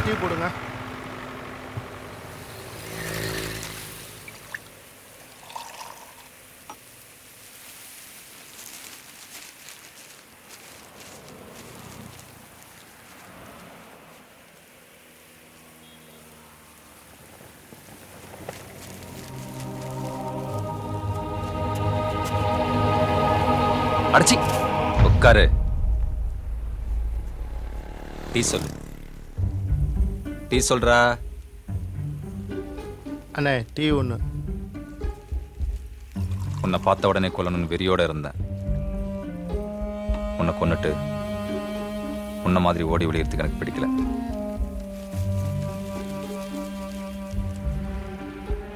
டீ போடுங்க. அடிச்சி உட்காரு. டீ சொல்லு. டீ சொல்றா. அண்ணே டீ ஒன்று. உன்னை பார்த்த உடனே கொல்லணும்னு வெறியோட இருந்தேன். உன்னை கொன்னுட்டு உன்ன மாதிரி ஓடி ஒளியறதுக்கு எனக்கு பிடிக்கல.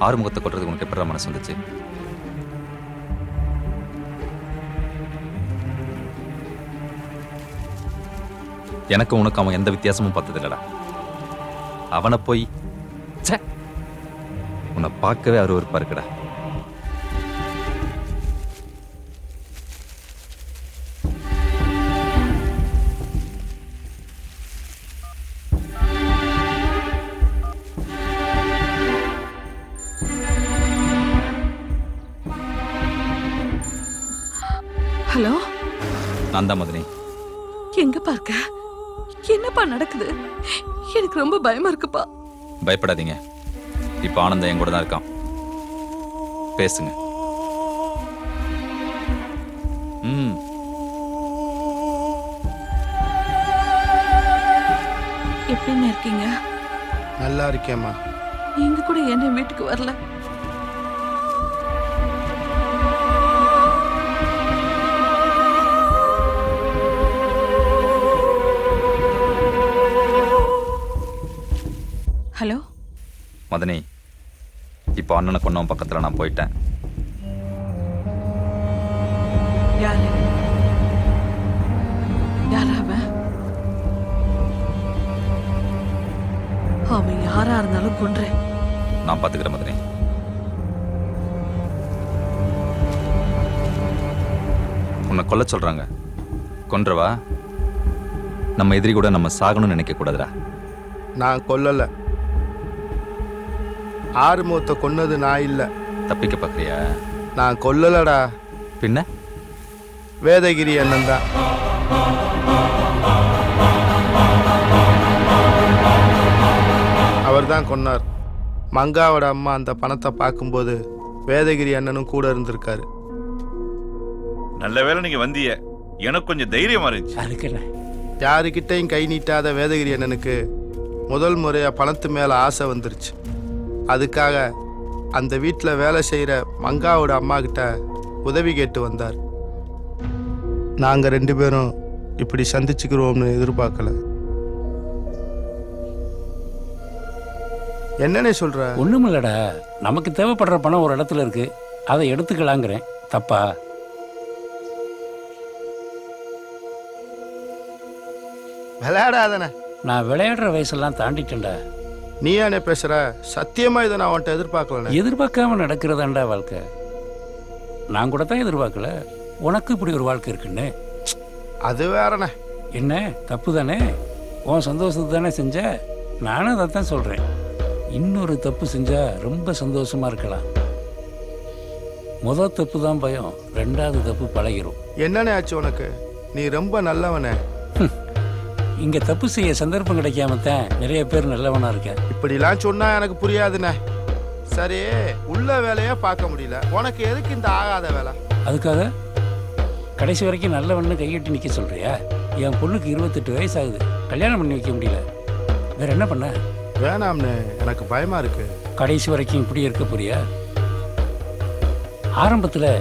ஆறுமுகத்தை கொல்றதுக்கு உனக்கு எப்படா மனசு வந்துச்சு? எனக்கு உனக்கு அவன் எந்த வித்தியாசமும் பார்த்தது இல்லடா. அவனை போய் உன்னை பார்க்கவே அருவருப்பா இருக்குடா. ஹலோ, நான் தான் மதனி. எங்க பார்க்க? என்னப்பா நடக்குது? எனக்கு ரொம்ப பயமா இருக்குப்பா. பயப்படாதீங்க, இப்போ ஆனந்தம் என் கூட தான் இருக்கான். பேசுங்க. ம். எப்படின்னு இருக்கீங்க? நல்லா இருக்கேம்மா. நீங்க கூட என்ன வீட்டுக்கு வரல? ஹலோ மதனி, இப்போ அண்ணனை கொன்னவன் பக்கத்தில் நான் போயிட்டேன். யாரு? யாரா அவன்? அவன் யாரா இருந்தாலும் கொன்றேன். நான் பார்த்துக்கிறேன் மதனி. உன்னை கொல்ல சொல்றாங்க, கொன்றவா? நம்ம எதிரி கூட நம்ம சாகணும்னு நினைக்க கூடாதுடா. நான் கொல்லல. ஆறுமுகத்தை கொன்னது நான் இல்ல. தப்பிக்க பார்க்கறியா? நான் கொல்லலடா. பின்ன வேதகிரி அண்ணன் தான். அவர் தான் கொன்னார். மங்காவோட அம்மா அந்த பணத்தை பார்க்கும்போது வேதகிரி அண்ணனும் கூட இருந்திருக்காரு. நல்ல வேளை நீங்க வந்தீங்க, எனக்கு கொஞ்சம் தைரியமா இருந்துச்சு. யாருக்கிட்டையும் கை நீட்டாத வேதகிரி அண்ணனுக்கு முதல் முறையா பணத்து மேல ஆசை வந்துருச்சு. அதுக்காக அந்த வீட்டில் வேலை செய்கிற மங்காவோட அம்மா கிட்ட உதவி கேட்டு வந்தார். நாங்கள் 2 பேரும் இப்படி சந்திச்சுக்கிறோம்னு எதிர்பார்க்கல. என்னன்னே சொல்ற? ஒண்ணுமில்லடா, நமக்கு தேவைப்படுற பணம் ஒரு இடத்துல இருக்கு, அதை எடுத்துக்கலாங்கிறேன். தப்பா? விளையாடாதானே? நான் விளையாடுற வயசெல்லாம் தாண்டிட்டேன்டா. நீ ஏனே பேசுற? சத்தியமா இதை நான் அவன்கிட்ட எதிர்பார்க்கல. எதிர்பார்க்காம நடக்கிறதாண்டா வாழ்க்கை. நான் கூட தான் எதிர்பார்க்கல உனக்கு இப்படி ஒரு வாழ்க்கை இருக்குன்னு. அது வேறண்ணே. என்ன தப்பு தானே? உன் சந்தோஷத்துக்கு தானே செஞ்ச. நானும் அதை தான் சொல்றேன். இன்னொரு தப்பு செஞ்சா ரொம்ப சந்தோஷமா இருக்கலாம். முதல் தப்பு தான் பயம், 2வது தப்பு பழகிரும். என்னண்ணே ஆச்சு உனக்கு? நீ ரொம்ப நல்லவனே. இங்க தப்பு செய்ய சந்தர்ப்பம் கிடைக்காம தான் நிறைய பேர் நல்லவனா இருக்க. இப்படிலாம் சொன்னா எனக்கு புரியாதுண்ணே. சரி, உள்ள வேலையா பார்க்க முடியல, உனக்கு எதுக்கு இந்த ஆகாத வேலை? அதுக்காக கடைசி வரைக்கும் நல்லவன்னு கையெட்டி நிக்க சொல்றியா? என் பொண்ணுக்கு 28 வயசு ஆகுது, கல்யாணம் பண்ணி வைக்க முடியல. வேற என்ன பண்ண? வேணாம்னு எனக்கு பயமா இருக்கு. கடைசி வரைக்கும் இப்படி இருக்க போறியா? ஆரம்பத்துல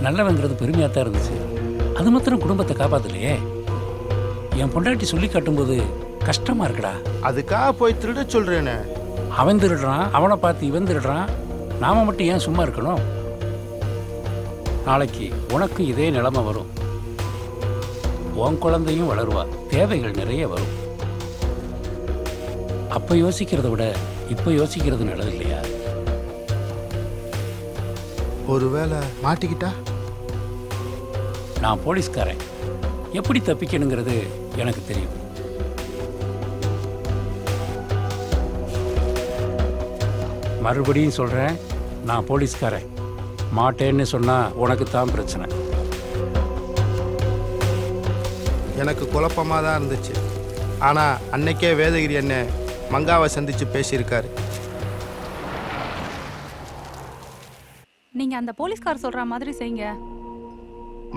நல்லவங்கிறது பெருமையா தான் இருந்துச்சு. அது மாத்திரம் குடும்பத்தை காப்பாத்தலையே. என் பொண்டாட்டி சொல்லி காட்டும்போது கஷ்டமா இருக்குடா. அதுக்காக போய் திருட சொல்றேனே. அவன் திருடுறான், அவனை பார்த்து இவன் திருடுறான். நாம மட்டும் ஏன் சும்மா இருக்கணும்? நாளைக்கு உனக்கு இதே நிலைமை வரும். உன் குழந்தையும் வளருவா, தேவைகள் நிறைய வரும். அப்ப யோசிக்கிறத விட இப்ப யோசிக்கிறது நல்லது இல்லையா? ஒருவேளை மாட்டிக்கிட்டா? நான் போலீஸ்காரன், எப்படி தப்பிக்கணுங்கிறது எனக்கு தெரியும். மறுபடியும் சொல்றேன், நான் போலீஸ்காரன். மாட்டேன்னு சொன்னா உனக்கு தான் பிரச்சனை. எனக்கு குழப்பமாக தான் இருந்துச்சு. ஆனால் அன்னைக்கே வேதகிரி அண்ணன் மங்காவை சந்திச்சு பேசியிருக்காரு. நீங்க அந்த போலீஸ்கார் சொல்ற மாதிரி செய்யுங்க.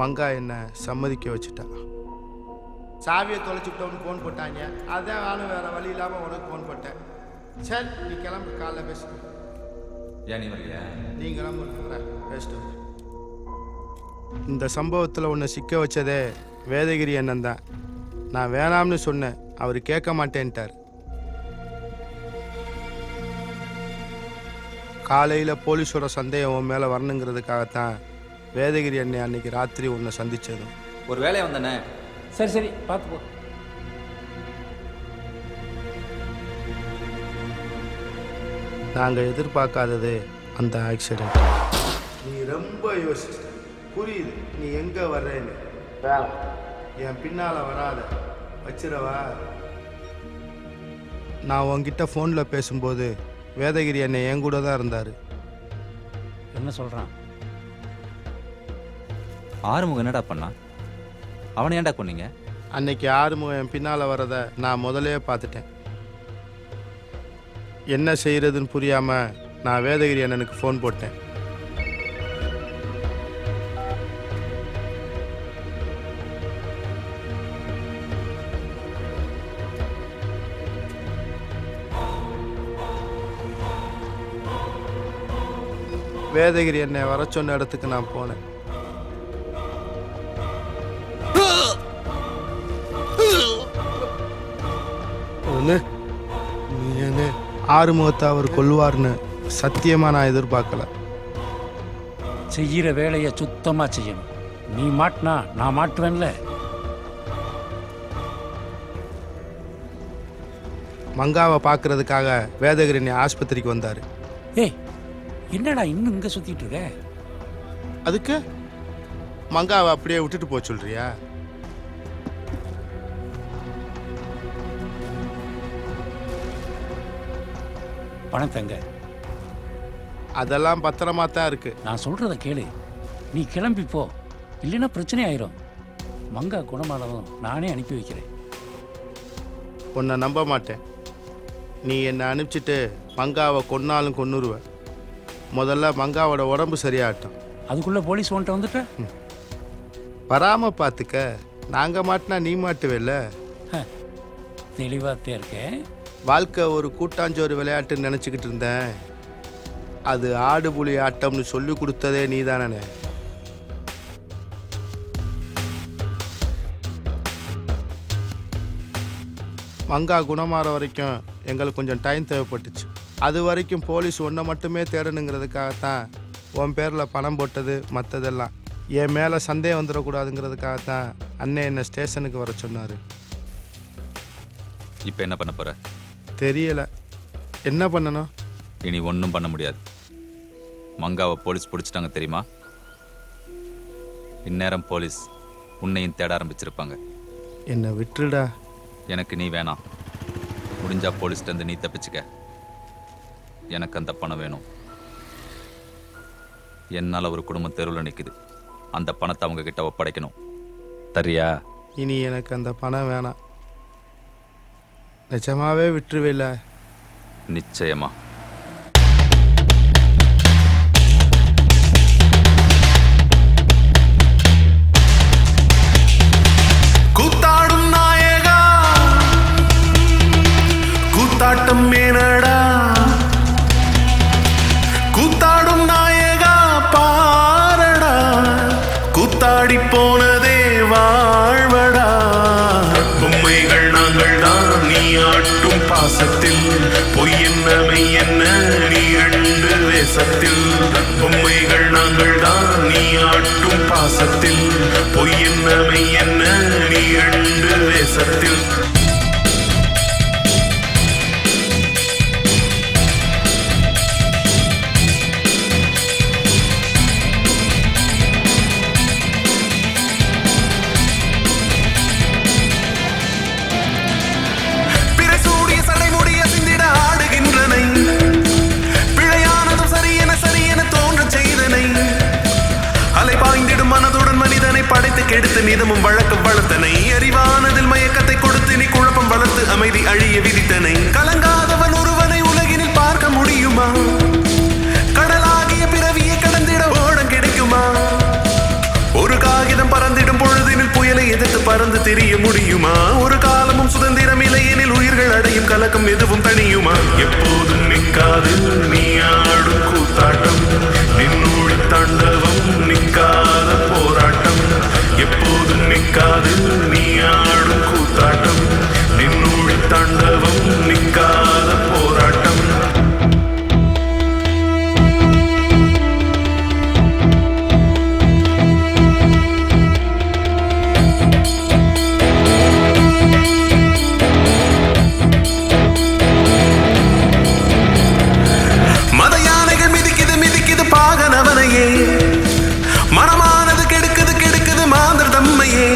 மங்கா என்ன சம்மதிக்க வச்சுட்டா. சாவியை தொலைச்சுட்டோன்னு ஃபோன் போட்டாங்க. அதான் நானும் வேற வழி இல்லாமல் உனக்கு ஃபோன் போட்டேன். சரி, நீ கிளம்பு, காலைல பேசு. ஏன் நீ வரலையா? நீ கிளம்பு, பேசிட்டு. இந்த சம்பவத்தில் உன்னை சிக்க வச்சதே வேதகிரி அண்ணன் தான். நான் வேணாம்னு சொன்னேன், அவர் கேட்க மாட்டேன்ட்டார். காலையில் போலீஸோட சந்தேகம் உன் மேலே வரணுங்கிறதுக்காகத்தான் வேதகிரி அண்ணன் அன்னைக்கு ராத்திரி உன்னை சந்திச்சதும். ஒரு வேலையை வந்தண்ணே. சரி சரி, பார்த்து போ. நாங்கள் எதிர்பார்க்காதது அந்த ஆக்சிடென்ட். நீ ரொம்ப யோசிச்ச. புரியுது நீ எங்கே வர்றேன்னு. என் பின்னால் வராத, வச்சிடவா? நான் உங்ககிட்ட ஃபோனில் பேசும்போது வேதகிரி அண்ணன் என் கூட தான் இருந்தார். என்ன சொல்கிறான்? ஆறுமுகம் என்னடா பண்ணா? அவனை ஏன்டா கொன்னீங்க? அன்னைக்கு ஆறுமுகம் என் பின்னால் வரதை நான் முதலே பார்த்துட்டேன். என்ன செய்யறதுன்னு புரியாமல் நான் வேதகிரி அண்ணனுக்கு ஃபோன் போட்டேன். வேதகிரி என்னை வர சொன்ன இடத்துக்கு நான் போனேன். ஆறுமுகத்தை அவர் கொல்லுவார்னு சத்தியமா நான் எதிர்பார்க்கல. செய்யற வேலையை சுத்தமா செய்யணும். நீ மாட்டினா நான் மாட்டுவேன்ல. மங்காவை பார்க்கறதுக்காக வேதகிரி என்னை ஆஸ்பத்திரிக்கு வந்தாரு. ஏய், என்னடா இன்னும் இங்க சுத்திட்டு இருக்க? அதுக்கு மங்காவை அப்படியே விட்டுட்டு போக சொல்றியா? பணம் தங்க. அதெல்லாம் பத்திரமா தான் இருக்கு. நான் சொல்றத கேளு. நீ கிளம்பி போ, இல்லைன்னா பிரச்சனை ஆயிரும். மங்கா குணமானதும் நானே அனுப்பி வைக்கிறேன். உன்னை நம்ப மாட்டேன். நீ என்னை அனுப்பிச்சிட்டு மங்காவை கொன்னாலும் கொன்னுருவ. முதல்ல மங்காவோட உடம்பு சரியாகட்டும். அதுக்குள்ள போலீஸ் வந்துட்டு வந்துட்ட வராம பார்த்துக்க. நாங்க மாட்டினா நீ மாட்டுவேல்ல. தெளிவாத்தே இருக்கேன். வாழ்க்கை ஒரு கூட்டாஞ்சோறு விளையாட்டுன்னு நினச்சிக்கிட்டு இருந்தேன். அது ஆடு புலி ஆட்டம்னு சொல்லி கொடுத்ததே நீ தானே. மங்கா குணமாற வரைக்கும் எங்களுக்கு கொஞ்சம் டைம் தேவைப்பட்டுச்சு. அது வரைக்கும் போலீஸ் ஒன்றை மட்டுமே தேடணுங்கிறதுக்காகத்தான் உன் பேரில் பணம் போட்டது. மற்றதெல்லாம் என் மேலே சந்தேகம் வந்துடக்கூடாதுங்கிறதுக்காகத்தான் அண்ணன் என்னை ஸ்டேஷனுக்கு வர சொன்னார். இப்போ என்ன பண்ண போற? தெரியல. என்ன பண்ணணும்? இனி ஒன்றும் பண்ண முடியாது. மங்காவை போலீஸ் பிடிச்சிட்டாங்க தெரியுமா? இந்நேரம் போலீஸ் உன்னையும் தேட ஆரம்பிச்சிருப்பாங்க. என்னை விட்டுடா. எனக்கு நீ வேணாம். முடிஞ்சா போலீஸ்லேருந்து நீ தப்பிச்சுக்க. எனக்கு அந்த பணம் வேணும். என்னால் ஒரு குடும்பம் தெருவில் நிற்குது. அந்த பணத்தை அவங்க கிட்ட ஒப்படைக்கணும். தரியா? இனி எனக்கு அந்த பணம் வேணாம். நிஜமாவே விட்டுருவேல? நிச்சயமா. கூத்தாடும் நாயகா, கூத்தாட்டம் மேனடா. கூத்தாடும் நாயகா பாரடா, கூத்தாடி போனதே வாழ்வடா. பொம்மைகள் நாங்கள் தான், நீ ஆட்டும் பாசத்தில் பொய் என்ன மெய் என்ன நீ ரெண்டு வேசத்தில். பொம்மைகள் நாங்கள் தான், நீ ஆட்டும் பாசத்தில் பொய் என்ன மெய் என்ன நீ ரெண்டு வேசத்தில். படைத்து கெடுத்து நிதமும் வழக்கம் வளர்த்தனை. அறிவானதில் மயக்கத்தை கொடுத்து நீ குழப்பம் வளர்த்து அமைதி அழிய விதித்தனை. கலங்காதவன் ஒருவனை உலகினில் பார்க்க முடியுமா? கடலாகிய பிறவியை கடந்திட ஓடம் கிடைக்குமா? ஒரு காகிதம் பறந்திடும் பொழுதினில் புயலை எதிர்த்து பறந்து தெரிய முடியுமா? ஒரு காலமும் சுதந்திரம் இலையெனில் உயிர்கள் அடையும் கலக்கம் எதுவும் தனியுமா? எப்போதும் நிற்காது நீ ஆடும் கூத்தாட்டம், நின்னூழி தாண்டவம் நிற்காத போராட்டம். எப்போதும் நிற்காது நீ ஆடும் கூத்தாட்டம், நின்னூழி தாண்டவம் நிற்காத போராட்டம். மத யானைகள் மிதிக்குது மிதிக்குது பாகனவனையே. மனமானது கெடுக்குது கெடுக்குது மாந்தர் தம்மையே.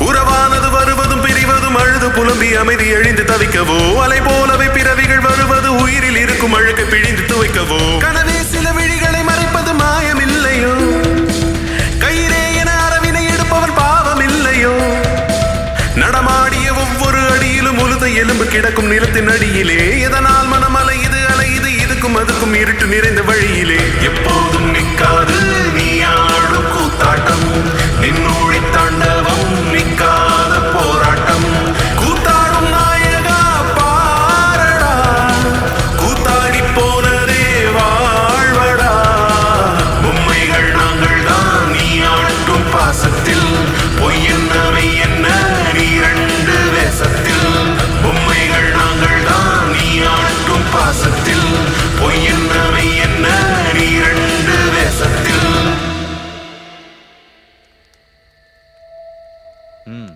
உறவானது வருவதும் பிரிவதும் அழுது புலம்பி அமைதி எழுந்து தவிக்கவோ. அலை போலவே பிறவிகள் வருவது உயிரில் இருக்கும் அழுக்கு பிழிந்து துவைக்கவோ. கனவே சில விழிகளை மறைப்பது மாயமில்லையோ? கயிறே என அரவினை எடுப்பவன் பாவம் இல்லை. ம்.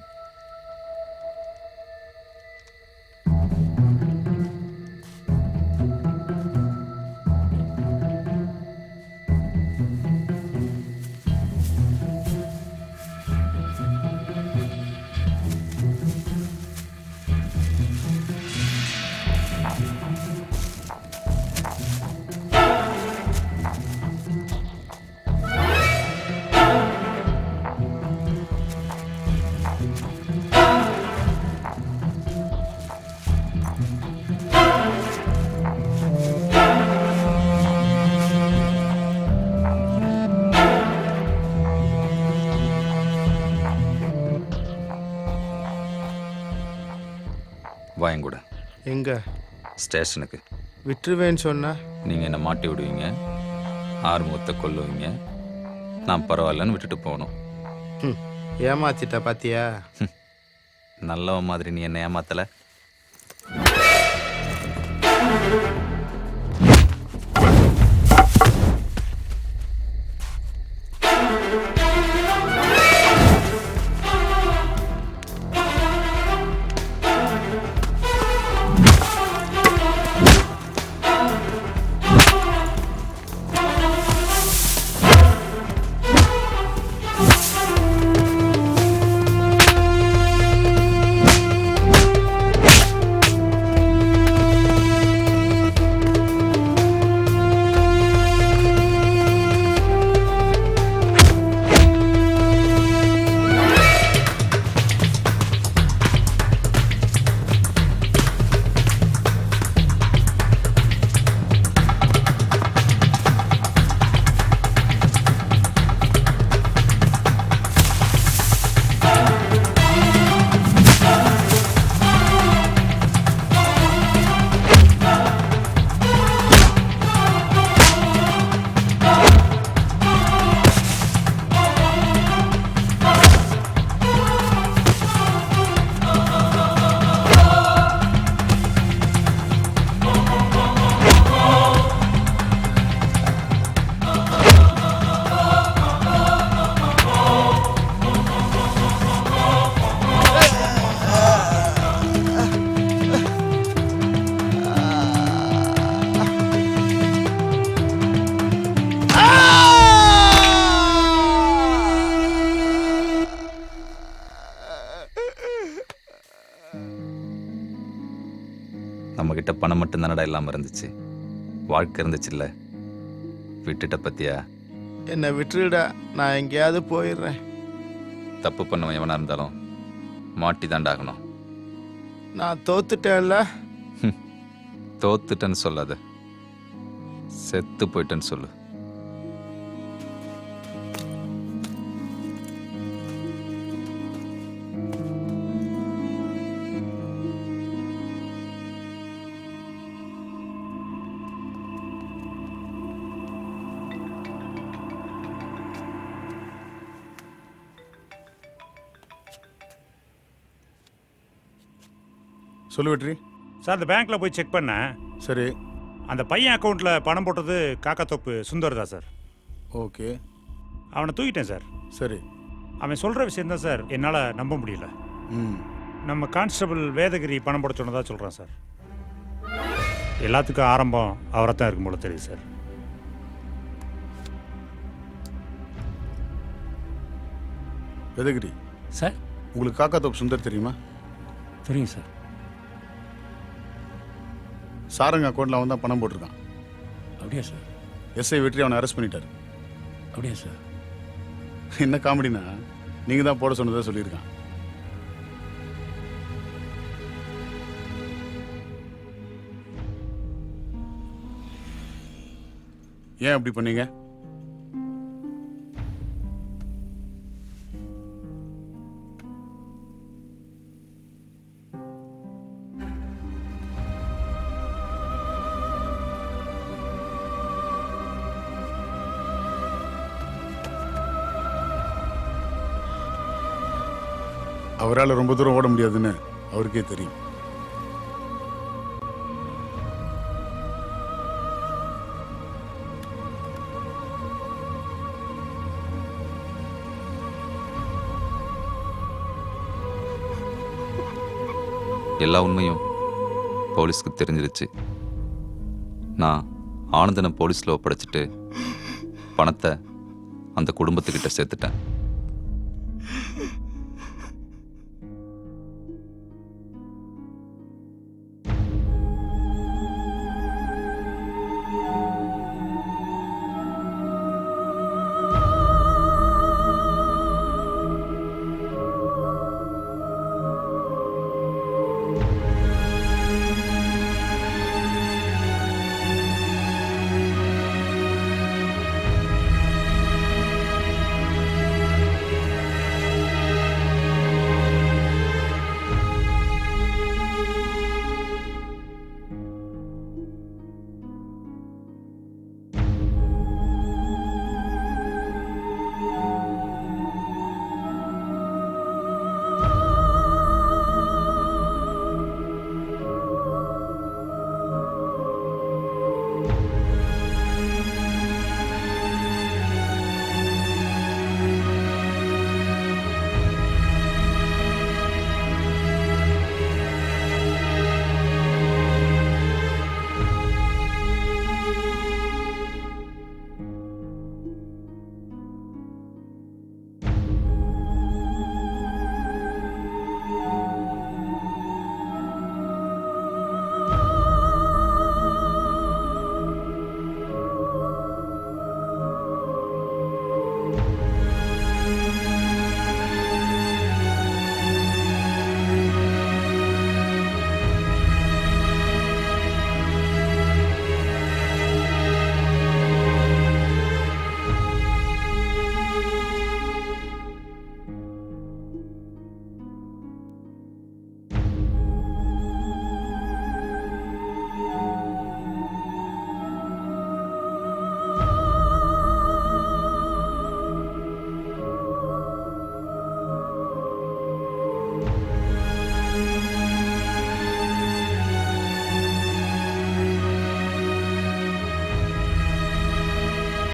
வாயங்கூட எங்க ஸ்டேஷனுக்கு விட்டுருவேன்னு சொன்னா நீங்கள் என்ன மாட்டி விடுவீங்க, ஆறுமுகத்தை கொல்லுவீங்க, நான் பரவாயில்லன்னு விட்டுட்டு போகணும். ஏமாத்திட்ட பாத்தியா? நல்லவன் மாதிரி நீ என்ன ஏமாத்தலை. நம்மக்கிட்ட பணம் மட்டும்தானடா இல்லாமல் இருந்துச்சு, வாழ்க்கை இருந்துச்சுல்ல. விட்டுட்ட பத்தியா? என்னை விட்டுடுடா, நான் எங்கேயாவது போயிடுறேன். தப்பு பண்ணவன் எவனா இருந்தாலும் மாட்டி தாண்டாகணும். நான் தோத்துட்டேன்ல. தோத்துட்டேன்னு சொல்லாத, செத்து போயிட்டேன்னு சொல்லு. சொல்லு வெற்றி. சார் அந்த பேங்க்ல போய் செக் பண்ணேன். சரி. அந்த பையன் அக்கௌண்ட்ல பணம் போட்டது காக்காத்தோப்பு சுந்தர் தான் சார். ஓகே. அவனை தூக்கிட்டேன் சார். சரி. அவன் சொல்ற விஷயம் தான் சார் என்னால் நம்ப முடியல. நம்ம கான்ஸ்டபிள் வேதகிரி பணம் போட சொன்னதா சொல்கிறான் சார். எல்லாத்துக்கும் ஆரம்பம் அவரை தான் இருக்கும் போல தெரியுது சார். வேதகிரி சார், உங்களுக்கு காக்காத்தோப்பு சுந்தர் தெரியுமா? தெரியும் சார். சாரங்க அக்கௌண்ட்ல அவன் தான் பணம் போட்டிருக்கான். அப்படியா சார்? எஸ்ஐ வெற்றி அவனை அரெஸ்ட் பண்ணிட்டாரு. அப்படியா சார்? என்ன காமெடினா, நீங்க தான் போட சொன்னதா சொல்லியிருக்கான். ஏன் அப்படி பண்ணீங்க? அவரால் ரொம்ப தூரம் ஓட முடியாதுன்னு அவருக்கே தெரியும். எல்லா உண்மையும் போலீஸ்க்கு தெரிஞ்சிருச்சு. நான் ஆனந்தனை போலீஸில் ஒப்படைச்சிட்டு பணத்தை அந்த குடும்பத்துக்கிட்ட சேர்த்துட்டேன்.